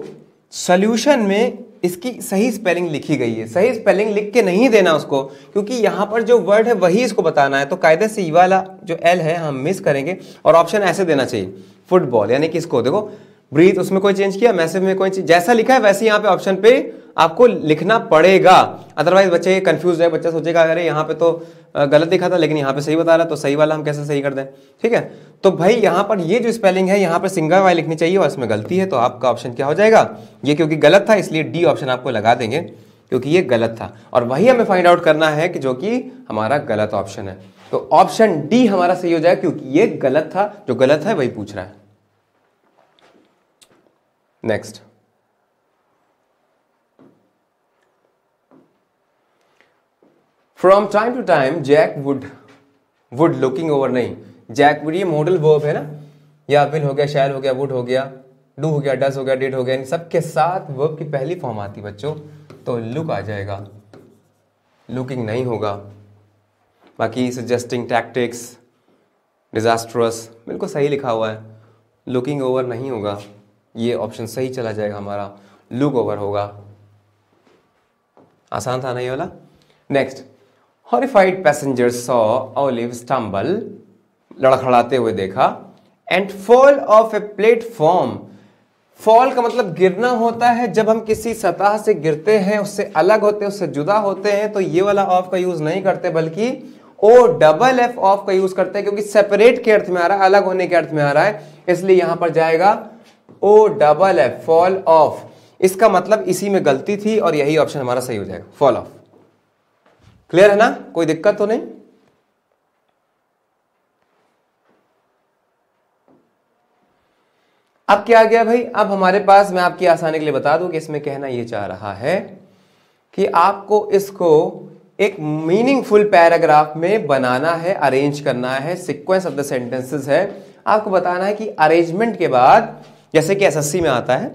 सॉल्यूशन में इसकी सही स्पेलिंग लिखी गई है। सही स्पेलिंग लिख के नहीं देना उसको, क्योंकि यहां पर जो वर्ड है वही इसको बताना है। तो कायदे से ये वाला जो एल है हम मिस करेंगे और ऑप्शन ऐसे देना चाहिए फुटबॉल, यानी कि इसको देखो ब्रीथ, उसमें कोई चेंज किया, मैसिव में कोई चीज, जैसा लिखा है वैसे यहाँ पे ऑप्शन पे आपको लिखना पड़ेगा। अदरवाइज बच्चे कंफ्यूज है, बच्चा सोचेगा अरे यहाँ पे तो गलत लिखा था लेकिन यहाँ पे सही बता रहा है, तो सही वाला हम कैसे सही कर दें? ठीक है, तो भाई यहाँ पर ये जो स्पेलिंग है यहाँ पर सिंगल वाई लिखनी चाहिए और इसमें गलती है, तो आपका ऑप्शन क्या हो जाएगा? ये क्योंकि गलत था इसलिए डी ऑप्शन आपको लगा देंगे, क्योंकि ये गलत था और वही हमें फाइंड आउट करना है कि जो कि हमारा गलत ऑप्शन है। तो ऑप्शन डी हमारा सही हो जाएगा, क्योंकि ये गलत था, जो गलत है वही पूछ रहा है। Next, from time to time Jack would looking over, नहीं जैक वुड ये मॉडल वर्ब है ना, या विल हो गया, शैल हो गया, वुड हो गया, डू हो गया, डज हो गया, डिड हो गया, इन सबके साथ वर्ब की पहली फॉर्म आती बच्चों, तो लुक आ जाएगा, लुकिंग नहीं होगा। बाकी सजेस्टिंग, टैक्टिक्स, डिजास्ट्रस बिल्कुल सही लिखा हुआ है, लुकिंग ओवर नहीं होगा, ये ऑप्शन सही चला जाएगा हमारा, लुक ओवर होगा। आसान था ना ये वाला। Next, horrified passenger saw Olive stumble, लड़खड़ाते हुए देखा, and fall off a platform. Fall का मतलब गिरना होता है, जब हम किसी सतह से गिरते हैं, उससे अलग होते हैं, उससे जुदा होते हैं, तो ये वाला ऑफ का यूज नहीं करते, बल्कि ओ डबल एफ ऑफ का यूज करते हैं क्योंकि सेपरेट के अर्थ में आ रहा है, अलग होने के अर्थ में आ रहा है, इसलिए यहां पर जाएगा O double F, fall off. इसका मतलब इसी में गलती थी और यही ऑप्शन हमारा सही हो जाएगा, फॉल ऑफ। क्लियर है ना, कोई दिक्कत तो नहीं? अब क्या आ गया भाई, अब हमारे पास, मैं आपकी आसानी के लिए बता दूं कि इसमें कहना यह चाह रहा है कि आपको इसको एक मीनिंगफुल पैराग्राफ में बनाना है, अरेंज करना है, सीक्वेंस ऑफ द सेंटेंसेस है। आपको बताना है कि अरेंजमेंट के बाद, जैसे कि एसएससी में आता है,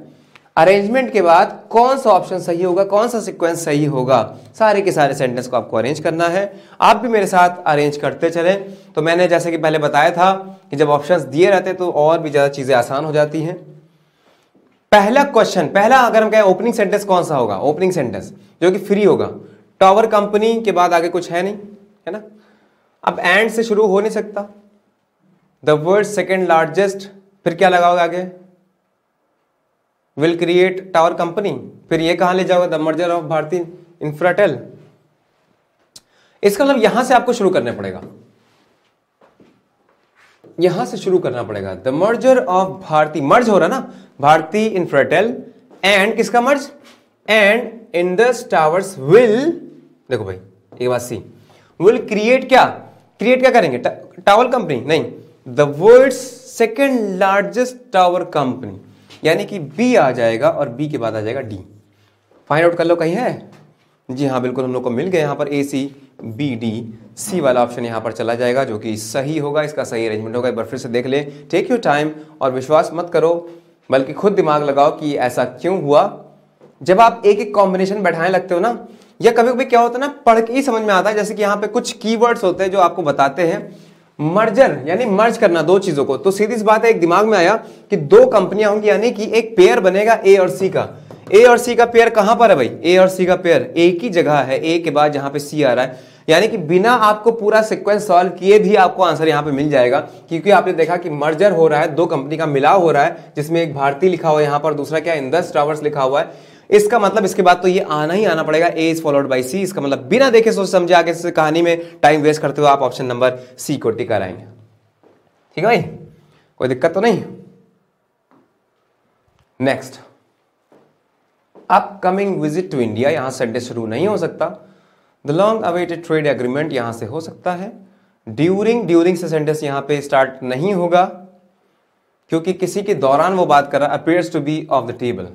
अरेंजमेंट के बाद कौन सा ऑप्शन सही होगा, कौन सा सीक्वेंस सही होगा, सारे के सारे सेंटेंस को आपको अरेंज करना है। आप भी मेरे साथ अरेंज करते चले। तो मैंने जैसे कि पहले बताया था कि जब ऑप्शंस दिए रहते तो और भी ज्यादा चीजें आसान हो जाती हैं। पहला क्वेश्चन, पहला अगर हम कहें ओपनिंग सेंटेंस कौन सा होगा, ओपनिंग सेंटेंस जो कि फ्री होगा, टावर कंपनी के बाद आगे कुछ है नहीं, है ना। अब एंड से शुरू हो नहीं सकता, द वर्ल्ड सेकेंड लार्जेस्ट, फिर क्या लगाओगे आगे, विल क्रिएट टावर कंपनी, फिर ये कहां ले जाओगे, the merger of Bharti Infratel. इसका मतलब यहां से आपको शुरू करना पड़ेगा, यहां से शुरू करना पड़ेगा। द मर्जर ऑफ भारती, मर्ज हो रहा ना, भारती इंफ्राटेल एंड किसका मर्ज, एंड इंडस टावर्स विल, देखो भाई ये बात सी, विल क्रिएट, क्या क्रिएट क्या करेंगे, टावर कंपनी नहीं, the world second largest tower company, यानी कि बी आ जाएगा और बी के बाद आ जाएगा डी। फाइंड आउट कर लो कहीं है, जी हाँ बिल्कुल हम लोग को मिल गया यहां पर, ए सी बी डी, सी वाला ऑप्शन यहां पर चला जाएगा जो कि सही होगा, इसका सही अरेंजमेंट होगा। एक बार फिर से देख ले, टेक योर टाइम, और विश्वास मत करो बल्कि खुद दिमाग लगाओ कि ऐसा क्यों हुआ। जब आप एक एक कॉम्बिनेशन बैठाने लगते हो ना, या कभी कभी क्या होता है ना, पढ़ के ही समझ में आता है, जैसे कि यहाँ पे कुछ कीवर्ड्स होते हैं जो आपको बताते हैं, मर्जर यानी मर्ज करना दो चीजों को, तो सीधी सी बात है, एक दिमाग में आया कि दो कंपनियां होंगी, यानी कि एक पेयर बनेगा ए और सी का। ए और सी का पेयर कहां पर है भाई, ए और सी का पेयर एक ही जगह है, ए के बाद जहां पे सी आ रहा है, यानी कि बिना आपको पूरा सीक्वेंस सॉल्व किए भी आपको आंसर यहां पे मिल जाएगा, क्योंकि आपने देखा कि मर्जर हो रहा है, दो कंपनी का मिलाव हो रहा है, जिसमें एक भारती लिखा हुआ है यहां पर, दूसरा क्या इंडस टावर्स लिखा हुआ है। इसका मतलब इसके बाद तो ये आना ही आना पड़ेगा, ए इज फॉलोड बाई सी। इसका मतलब बिना देखे सोच समझे आगे से कहानी में टाइम वेस्ट करते हुए आप ऑप्शन नंबर सी को टिक कराएंगे। ठीक है भाई, कोई दिक्कत तो नहीं। Next, upcoming visit to India, यहां सेंटेंस शुरू नहीं हो सकता। The long awaited trade agreement यहां से हो सकता है। ड्यूरिंग, ड्यूरिंग से सेंटेंस यहां पे स्टार्ट नहीं होगा क्योंकि किसी के दौरान वो बात कर रहा है। Appears to be off the table,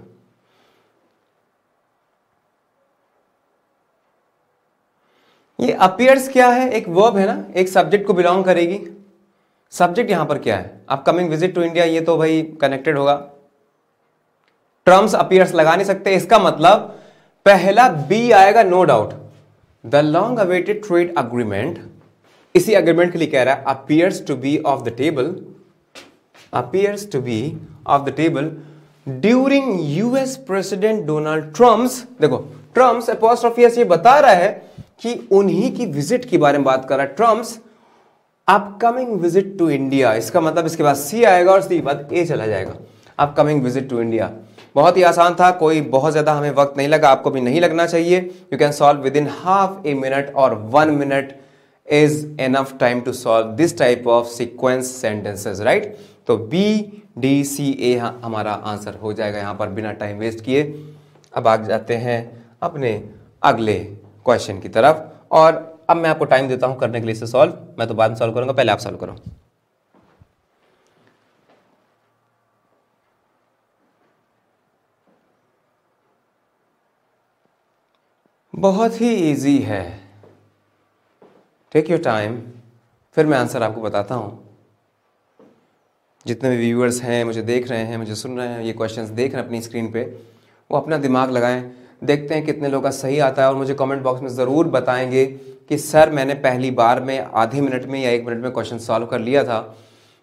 ये अपीयर्स क्या है, एक वर्ब है ना, एक सब्जेक्ट को बिलोंग करेगी। सब्जेक्ट यहां पर क्या है, अपकमिंग विजिट टू इंडिया, ये तो भाई कनेक्टेड होगा। टर्म्स अपीयर्स लगा नहीं सकते, इसका मतलब पहला बी आएगा no doubt. The long awaited trade agreement, इसी अग्रीमेंट के लिए कह रहा है appears to be off the table, appears to be off the table during US president Donald Trump's, देखो ट्रम्प्स अपॉस्ट्रोफी एस, ये बता रहा है कि उन्हीं की विजिट के बारे में बात कर रहा है। Trump's upcoming visit to India, इसका मतलब इसके बाद सी आएगा और सी के बाद ए चला जाएगा। अपकमिंग विजिट टू इंडिया बहुत ही आसान था, कोई बहुत ज्यादा हमें वक्त नहीं लगा, आपको भी नहीं लगना चाहिए। You can solve within half a minute और 1 minute is enough time to solve this type of sequence sentences, right. तो बी डी सी ए हमारा आंसर हो जाएगा यहां पर बिना टाइम वेस्ट किए। अब आ जाते हैं अपने अगले क्वेश्चन की तरफ, और अब मैं आपको टाइम देता हूं करने के लिए इसे सॉल्व, मैं तो बाद में सॉल्व करूंगा, पहले आप सॉल्व करो। बहुत ही इजी है, टेक योर टाइम, फिर मैं आंसर आपको बताता हूं। जितने भी व्यूअर्स हैं, मुझे देख रहे हैं, मुझे सुन रहे हैं, ये क्वेश्चंस देख रहे हैं अपनी स्क्रीन पे, वो अपना दिमाग लगाएं, देखते हैं कितने लोगों का सही आता है, और मुझे कमेंट बॉक्स में ज़रूर बताएंगे कि सर मैंने पहली बार में आधे मिनट में या 1 मिनट में क्वेश्चन सॉल्व कर लिया था।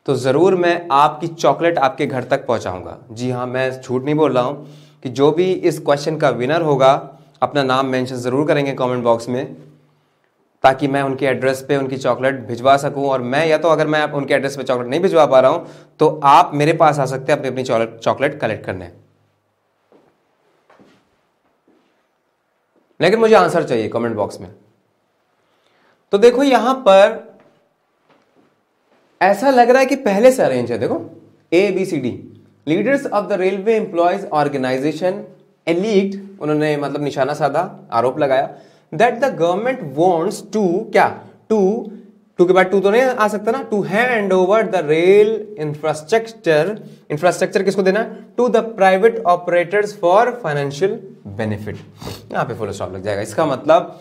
तो ज़रूर मैं आपकी चॉकलेट आपके घर तक पहुंचाऊंगा। जी हाँ, मैं झूठ नहीं बोल रहा हूं कि जो भी इस क्वेश्चन का विनर होगा अपना नाम मेंशन ज़रूर करेंगे कमेंट बॉक्स में, ताकि मैं उनके एड्रेस पे उनकी चॉकलेट भिजवा सकूं। और मैं, या तो अगर मैं उनके एड्रेस पे चॉकलेट नहीं भिजवा पा रहा हूं तो आप मेरे पास आ सकते हैं अपनी अपनी चॉकलेट कलेक्ट करने। लेकिन मुझे आंसर चाहिए कमेंट बॉक्स में। तो देखो यहां पर ऐसा लग रहा है कि पहले से अरेंज है। देखो ABCD, leaders of the railway employees organisation alleged, उन्होंने मतलब निशाना साधा, आरोप लगाया that the government wants to, क्या टू के बाद टू तो नहीं आ सकता ना, to hand over the rail infrastructure किसको देना, to the private operators for financial benefit. यहां पे फुल स्टॉप लग जाएगा। इसका मतलब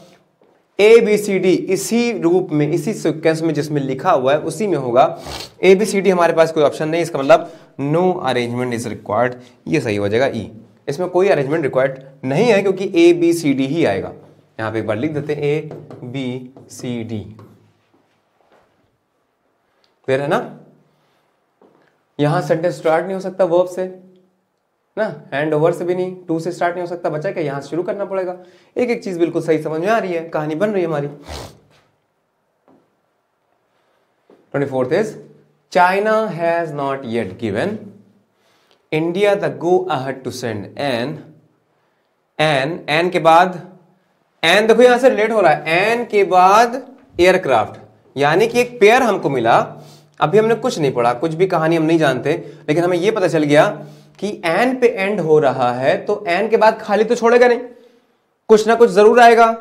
ABCD इसी रूप में, इसी सीक्वेंस में जिसमें लिखा हुआ है उसी में होगा। ABCD हमारे पास कोई ऑप्शन नहीं, इसका मतलब नो अरेंजमेंट इज रिक्वायर्ड, ये सही हो जाएगा E। इसमें कोई अरेंजमेंट रिक्वायर्ड नहीं है क्योंकि ABCD ही आएगा। यहां पे एक बार लिख देते हैं ABCD, क्लियर है ना। यहां सेंटेंस स्टार्ट नहीं हो सकता वर्ब से ना, हैंड ओवर से भी नहीं, टू से स्टार्ट नहीं हो सकता, बचा क्या, यहां से शुरू करना पड़ेगा। एक एक चीज बिल्कुल सही समझ में आ रही है, कहानी बन रही है हमारी। 24th is China has not yet given India the go ahead to send an के बाद एन, देखो यहां से रिलेट हो रहा है, एन के बाद एयरक्राफ्ट, यानी कि एक पेयर हमको मिला। अभी हमने कुछ नहीं पढ़ा, कुछ भी कहानी हम नहीं जानते, लेकिन हमें यह पता चल गया कि एन पे एंड हो रहा है, तो एन के बाद खाली तो छोड़ेगा नहीं, कुछ ना कुछ जरूर आएगा।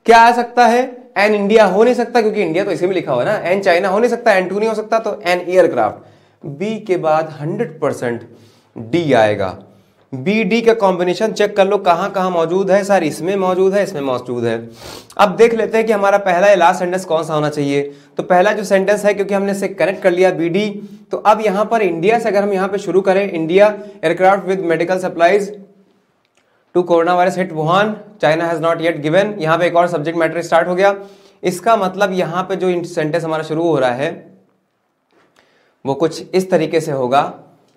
क्या आ सकता है, एन इंडिया हो नहीं सकता क्योंकि इंडिया तो इसी में लिखा हुआ है ना, एन चाइना हो नहीं सकता, एन टू नहीं हो सकता, तो एन एयरक्राफ्ट। बी के बाद 100% डी आएगा। बी डी का कॉम्बिनेशन चेक कर लो कहां कहां मौजूद है, सर इसमें मौजूद है, इसमें मौजूद है। अब देख लेते हैं कि हमारा पहला या लास्ट सेंटेंस कौन सा होना चाहिए। तो पहला जो सेंटेंस है, क्योंकि हमने इसे कनेक्ट कर लिया बी डी, तो अब यहां पर इंडिया से अगर हम यहां पे शुरू करें, India aircraft with medical supplies to corona virus hit Wuhan, China has not yet given, यहां पे एक और सब्जेक्ट मैटर स्टार्ट हो गया। इसका मतलब यहां पे जो सेंटेंस हमारा शुरू हो रहा है वो कुछ इस तरीके से होगा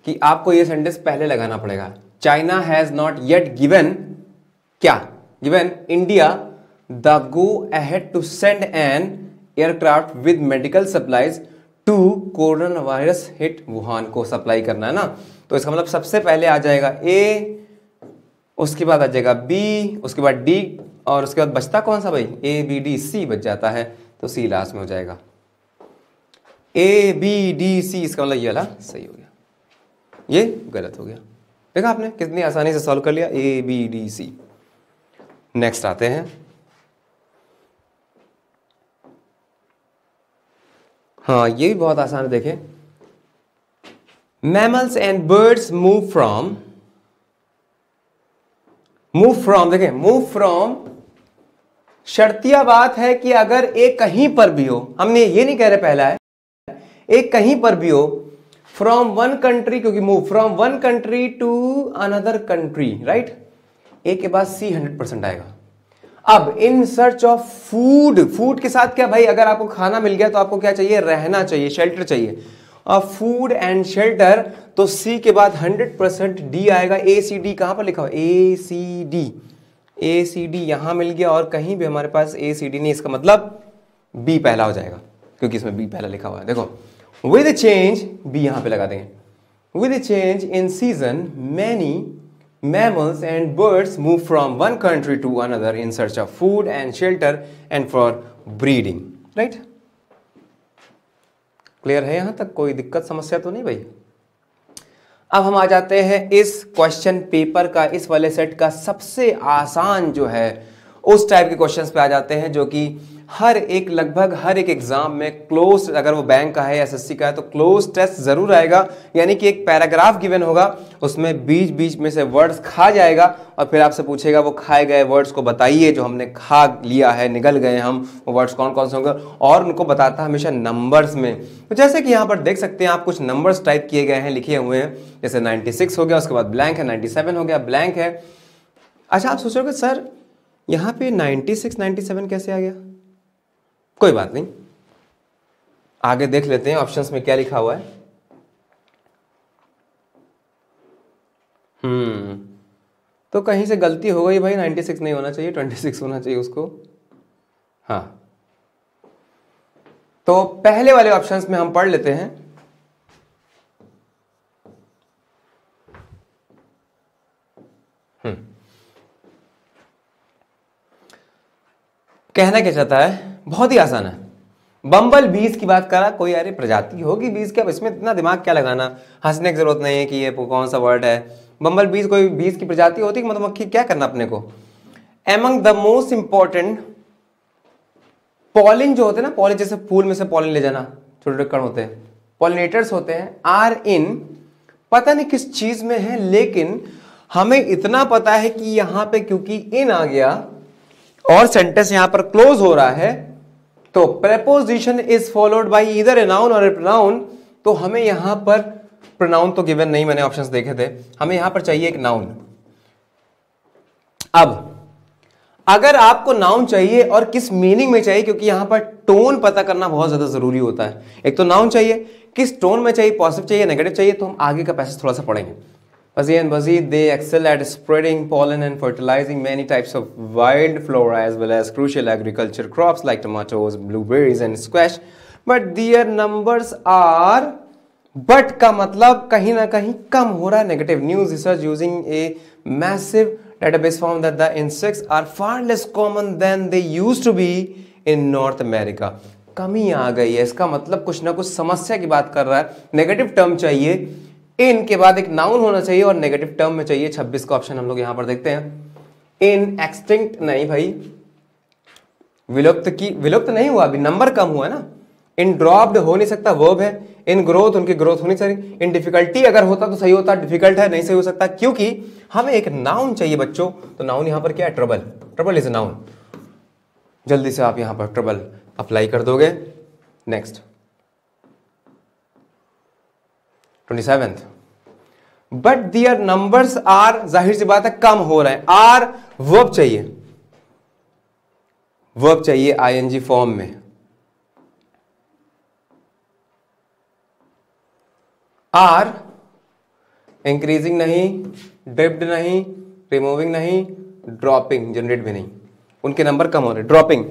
कि आपको ये सेंटेंस पहले लगाना पड़ेगा। China has not yet given, क्या given India the go ahead to send an aircraft with medical supplies to corona virus hit Wuhan, को सप्लाई करना है ना। तो इसका मतलब सबसे पहले आ जाएगा ए, उसके बाद आ जाएगा बी, उसके बाद डी, और उसके बाद बचता कौन सा भाई, ए बी डी सी बच जाता है, तो सी लास्ट में हो जाएगा। ए बी डी सी, इसका मतलब ये वाला सही हो गया, ये गलत हो गया। देखा आपने कितनी आसानी से सॉल्व कर लिया, A B D C. Next आते हैं, हाँ ये भी बहुत आसान है, देखें। Mammals and birds move from, देखें मूव फ्रॉम, शर्तिया बात है कि अगर एक कहीं पर भी हो, हमने ये नहीं कह रहे पहला है, एक कहीं पर भी हो, फ्रॉम वन कंट्री, क्योंकि move from one country to another country, right, A के बाद सी 100% आएगा। अब in search of food, food के साथ क्या भाई, अगर आपको खाना मिल गया तो आपको क्या चाहिए, रहना चाहिए, शेल्टर चाहिए, और फूड एंड शेल्टर, तो सी के बाद 100% डी आएगा। ए सी डी कहां पर लिखा हुआ, ए सी डी, ए सी डी यहां मिल गया, और कहीं भी हमारे पास ए सी डी नहीं, इसका मतलब बी पहला हो जाएगा क्योंकि इसमें बी पहला लिखा हुआ है। देखो विद चेंज, बी यहां पे लगा देंगे, with change in season many mammals and birds move from one country to another in search of food and shelter and for breeding, right? Clear है यहां तक, कोई दिक्कत समस्या तो नहीं भाई। अब हम आ जाते हैं इस क्वेश्चन पेपर का, इस वाले सेट का सबसे आसान जो है उस टाइप के क्वेश्चंस पे आ जाते हैं जो कि हर एक, लगभग हर एक एग्जाम में क्लोज, अगर वो बैंक का है, एसएससी का है, तो क्लोज टेस्ट जरूर आएगा। यानी कि एक पैराग्राफ गिवन होगा, उसमें बीच बीच में से वर्ड्स खा जाएगा और फिर आपसे पूछेगा वो खाए गए वर्ड्स को बताइए, जो हमने खा लिया है, निगल गए हम, वो वर्ड्स कौन कौन से होंगे, और उनको बताता है हमेशा नंबर्स में। तो जैसे कि यहाँ पर देख सकते हैं आप, कुछ नंबर्स टाइप किए गए हैं, लिखे हुए हैं, जैसे 96 हो गया, उसके बाद ब्लैंक है, 97 हो गया, ब्लैंक है। अच्छा आप सोचोगे सर यहाँ पे 96 97 कैसे आ गया, कोई बात नहीं, आगे देख लेते हैं ऑप्शंस में क्या लिखा हुआ है। तो कहीं से गलती हो गई भाई, 96 नहीं होना चाहिए, 26 होना चाहिए उसको। हाँ तो पहले वाले ऑप्शंस में हम पढ़ लेते हैं। कहना क्या चाहता है, बहुत ही आसान है। बम्बल बीज की बात करा कोई, अरे प्रजाति होगी बीज की, अब इसमें इतना दिमाग क्या लगाना, हंसने की जरूरत नहीं है कि ये कौन सा वर्ड है। बम्बल बीज कोई बीज की प्रजाति होती है, मधुमक्खी, क्या करना अपने को। Among the most important pollen जो होते हैं ना, पॉलिन जैसे फूल में से पॉलिन ले जाना, छोटे छोटे कण होते हैं, पॉलिनेटर्स होते हैं, आर इन, पता नहीं किस चीज में है, लेकिन हमें इतना पता है कि यहां पे क्योंकि इन आ गया और सेंटेंस यहां पर क्लोज हो रहा है, तो preposition is followed by either a noun और ए प्रोनाउन। तो हमें यहां पर प्रोनाउन तो गिवन नहीं, मैंने ऑप्शंस देखे थे, हमें यहां पर चाहिए एक नाउन। अब अगर आपको नाउन चाहिए और किस मीनिंग में चाहिए, क्योंकि यहां पर टोन पता करना बहुत ज्यादा जरूरी होता है। एक तो नाउन चाहिए, किस टोन में चाहिए, पॉजिटिव चाहिए, नेगेटिव चाहिए, तो हम आगे का पैसेज थोड़ा सा पढ़ेंगे। Fuzzy and Buzzy, they excel at spreading pollen and fertilizing many types of wild flora as well as crucial agriculture crops like tomatoes, blueberries and squash. But their numbers are, but का मतलब कहीं ना कहीं कम हो रहा है। Negative news research using a massive database found that the insects are far less common than they used to be in North America. कमी आ गई है, इसका मतलब कुछ ना कुछ समस्या की बात कर रहा है। नेगेटिव टर्म चाहिए, इन के बाद एक नाउन होना चाहिए और नेगेटिव टर्म में चाहिए 26 का ऑप्शन हम लोग यहां पर देखते हैं। इन एक्सटिंक्ट नहीं भाई, विलुप्त नहीं हुआ, अभी नंबर कम हुआ है ना। इन ड्रॉप्ड हो नहीं सकता, वर्ब है। इन ग्रोथ, उनकी ग्रोथ होनी चाहिए। इन डिफिकल्टी अगर होता तो सही होता, डिफिकल्ट है नहीं सही हो सकता, क्योंकि हमें एक नाउन चाहिए बच्चों। तो नाउन यहां पर क्या है, trouble. Trouble is a noun. जल्दी से आप यहां पर ट्रबल अप्लाई कर दोगे। Next 27th, but their numbers are, जाहिर सी बात है कम हो रहे हैं। आर वर्ब चाहिए, वर्ब चाहिए आईएनजी फॉर्म में। आर इंक्रीजिंग नहीं, डिप्ड नहीं, रिमूविंग नहीं, ड्रॉपिंग, जनरेट भी नहीं, उनके नंबर कम हो रहे। ड्रॉपिंग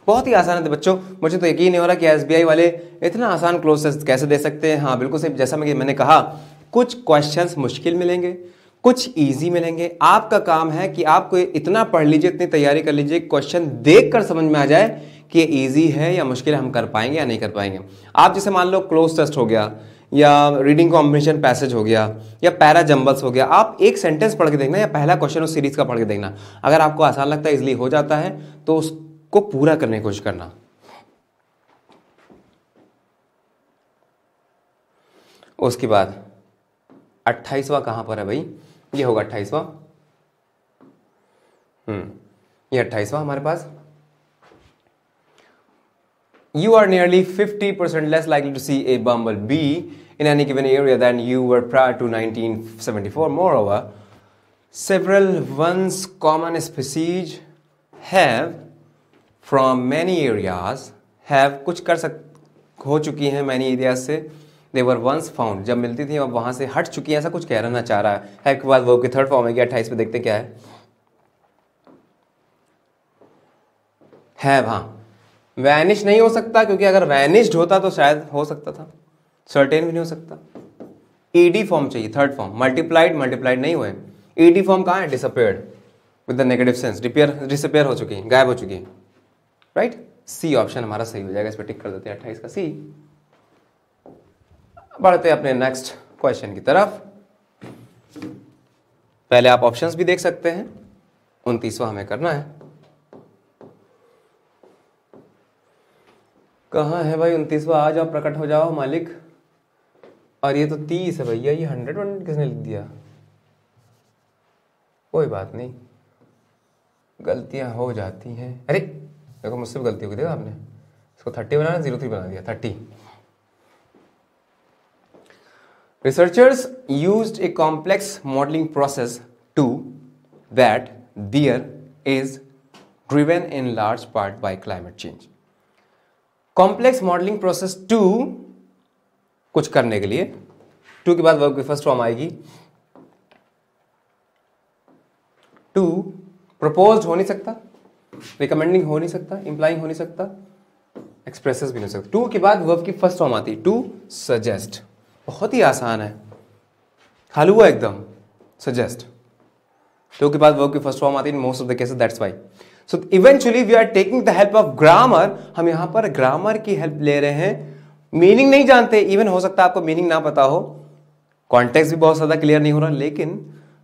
बहुत ही आसान है बच्चों, मुझे तो यकीन नहीं हो रहा कि एसबीआई वाले इतना आसान क्लोज टेस्ट कैसे दे सकते हैं। हाँ बिल्कुल सही, जैसा मैंने कहा कुछ क्वेश्चंस मुश्किल मिलेंगे, कुछ इजी मिलेंगे। आपका काम है कि आपको इतना पढ़ लीजिए, इतनी तैयारी कर लीजिए, क्वेश्चन देखकर समझ में आ जाए कि ये इजी है या मुश्किल, हम कर पाएंगे या नहीं कर पाएंगे। आप जैसे मान लो क्लोज टेस्ट हो गया, या रीडिंग कॉम्बिनेशन पैसेज हो गया, या पैरा जंबल्स हो गया, आप एक सेंटेंस पढ़ के देखना या पहला क्वेश्चन उस सीरीज का पढ़ के देखना। अगर आपको आसान लगता है, इजिली हो जाता है, तो उसको पूरा करने की कोशिश करना। उसके बाद 28वां कहां पर है भाई, ये होगा 28वां। ये 28वां हमारे पास। You are nearly 50% less likely to see a bumblebee in any given area than you were prior to 1974. Moreover, several once common species have from many areas have कुछ हो चुकी हैं many areas से, they were once found, जब मिलती थी अब वहां से हट चुकी है, ऐसा कुछ कहना चाह रहा है। के बाद वर्ब की थर्ड फॉर्म है, 28 पे देखते क्या है। हाँ वैनिश नहीं हो सकता, क्योंकि अगर वैनिश्ड होता तो शायद हो सकता था, सर्टेन भी नहीं हो सकता। ईडी फॉर्म चाहिए, थर्ड फॉर्म। मल्टीप्लाइड नहीं हुए। ईडी फॉर्म कहाँ है, disappeared with the negative sense, disappear हो चुकी है, गायब हो चुकी है। राइट, सी ऑप्शन हमारा सही हो जाएगा, इस पर टिक कर देते हैं 28 का सी। बढ़ते अपने नेक्स्ट क्वेश्चन की तरफ। पहले आप ऑप्शंस भी देख सकते हैं, 29वां हमें करना है। कहाँ है भाई 29वां, आ जाओ, प्रकट हो जाओ मालिक। और ये तो 30 है भैया, ये 100 किसने लिख दिया। कोई बात नहीं, गलतियां हो जाती हैं। अरे देखो मुझसे भी गलती हो गई, देखा आपने, इसको 30 बनाना 03 बना दिया, 30। Researchers used a complex modeling process to that there is driven in large part by climate change. Complex modelling process to, कुछ करने के लिए, टू के बाद वर्ब की फर्स्ट फॉर्म आएगी। टू प्रपोज्ड हो नहीं सकता, रिकमेंडिंग हो नहीं सकता, इंप्लाइंग हो नहीं सकता, एक्सप्रेसेस भी नहीं हो सकता। टू के बाद वर्ब की फर्स्ट फॉर्म आती है, टू सजेस्ट। बहुत ही आसान है, हलवा एकदम, सजेस्ट। टू के बाद वर्ब की फर्स्ट फॉर्म आती है in most of the cases, that's why. So eventually we are taking the help of grammar, हम यहां पर ग्रामर की हेल्प ले रहे हैं। मीनिंग नहीं जानते, इवन हो सकता है आपको मीनिंग ना पता हो, कॉन्टेक्स्ट भी बहुत ज्यादा क्लियर नहीं हो रहा, लेकिन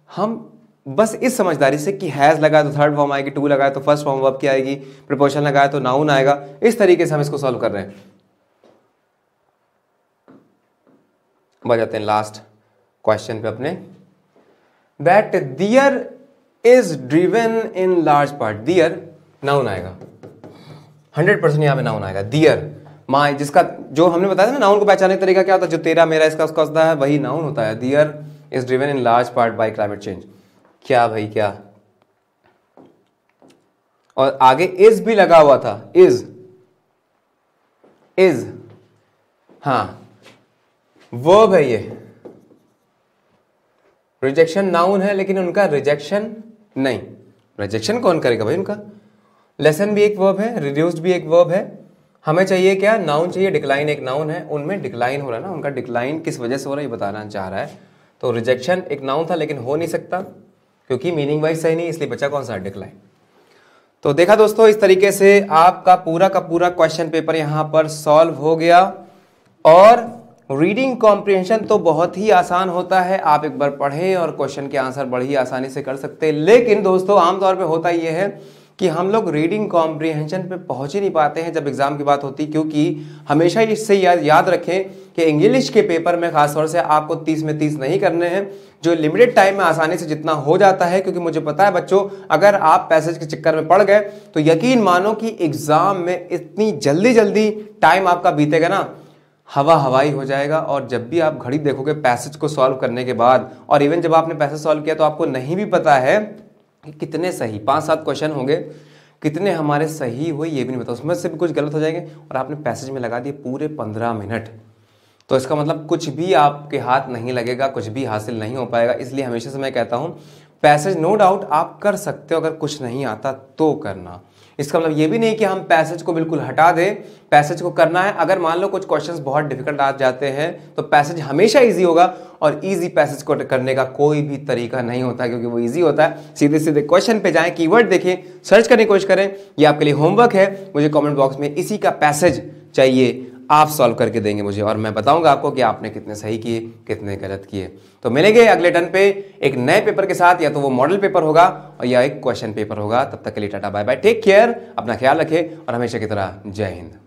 हम बस इस समझदारी से कि हैज लगाया तो थर्ड फॉर्म आएगी, टू लगाया तो फर्स्ट फॉर्म वर्ब की आएगी, प्रीपोजिशन लगाया तो नाउन आएगा, इस तरीके से हम इसको सॉल्व कर रहे हैं। बढ़ जाते हैं लास्ट क्वेश्चन पे अपने। That their is driven in large part, their noun आएगा 100%, यहां पे नाउन आएगा। दियर माई, जिसका जो हमने बताया था ना नाउन को पहचानने का तरीका क्या होता है, जो तेरा मेरा इसका उसका होता है वही नाउन होता है। दियर is driven in large part by climate change, क्या भाई क्या, और आगे इज भी लगा हुआ था, इज हाँ वर्ब है ये, रिजेक्शन नाउन है लेकिन उनका रिजेक्शन नहीं, रिजेक्शन कौन करेगा भाई उनका। लेसन भी एक वर्ब है, रिड्यूस्ड भी एक वर्ब है, हमें चाहिए क्या, नाउन चाहिए, डिक्लाइन एक नाउन है, उनमें डिक्लाइन हो रहा है ना, उनका डिक्लाइन किस वजह से हो रहा है ये बताना चाह रहा है। तो रिजेक्शन एक नाउन था लेकिन हो नहीं सकता क्योंकि मीनिंग वाइज सही नहीं, इसलिए बचा कौन सा, डिक्लाइन। तो देखा दोस्तों, इस तरीके से आपका पूरा का पूरा क्वेश्चन पेपर यहां पर सॉल्व हो गया। और रीडिंग कॉम्प्रिहेंशन तो बहुत ही आसान होता है, आप एक बार पढ़ें और क्वेश्चन के आंसर बड़ी आसानी से कर सकते हैं। लेकिन दोस्तों आमतौर पे होता यह है कि हम लोग रीडिंग कॉम्प्रिहेंशन पे पहुंच ही नहीं पाते हैं जब एग्जाम की बात होती, क्योंकि हमेशा इससे याद रखें कि इंग्लिश के पेपर में खासतौर से आपको 30 में 30 नहीं करने हैं, जो लिमिटेड टाइम में आसानी से जितना हो जाता है। क्योंकि मुझे पता है बच्चों, अगर आप पैसेज के चक्कर में पड़ गए तो यकीन मानो कि एग्जाम में इतनी जल्दी टाइम आपका बीतेगा ना, हवाई हो जाएगा। और जब भी आप घड़ी देखोगे पैसेज को सॉल्व करने के बाद, और इवन जब आपने पैसेज सॉल्व किया तो आपको नहीं भी पता है कि कितने सही 5-7 क्वेश्चन होंगे, कितने हमारे सही हुए ये भी नहीं पता, उसमें से भी कुछ गलत हो जाएंगे, और आपने पैसेज में लगा दिए पूरे 15 मिनट, तो इसका मतलब कुछ भी आपके हाथ नहीं लगेगा, कुछ भी हासिल नहीं हो पाएगा। इसलिए हमेशा से मैं कहता हूँ पैसेज नो डाउट आप कर सकते हो, अगर कुछ नहीं आता तो करना। इसका मतलब ये भी नहीं कि हम पैसेज को बिल्कुल हटा दें, पैसेज को करना है। अगर मान लो कुछ क्वेश्चंस बहुत डिफिकल्ट आ जाते हैं तो पैसेज हमेशा इजी होगा, और इजी पैसेज को करने का कोई भी तरीका नहीं होता, क्योंकि वो इजी होता है। सीधे सीधे क्वेश्चन पे जाएं, कीवर्ड देखें, सर्च करने की कोशिश करें। ये आपके लिए होमवर्क है, मुझे कमेंट बॉक्स में इसी का पैसेज चाहिए, आप सॉल्व करके देंगे मुझे, और मैं बताऊंगा आपको कि आपने कितने सही किए कितने गलत किए। तो मिलेंगे अगले टर्न पे एक नए पेपर के साथ, या तो वो मॉडल पेपर होगा और या एक क्वेश्चन पेपर होगा। तब तक के लिए tata bye bye, take care, अपना ख्याल रखें, और हमेशा की तरह जय हिंद।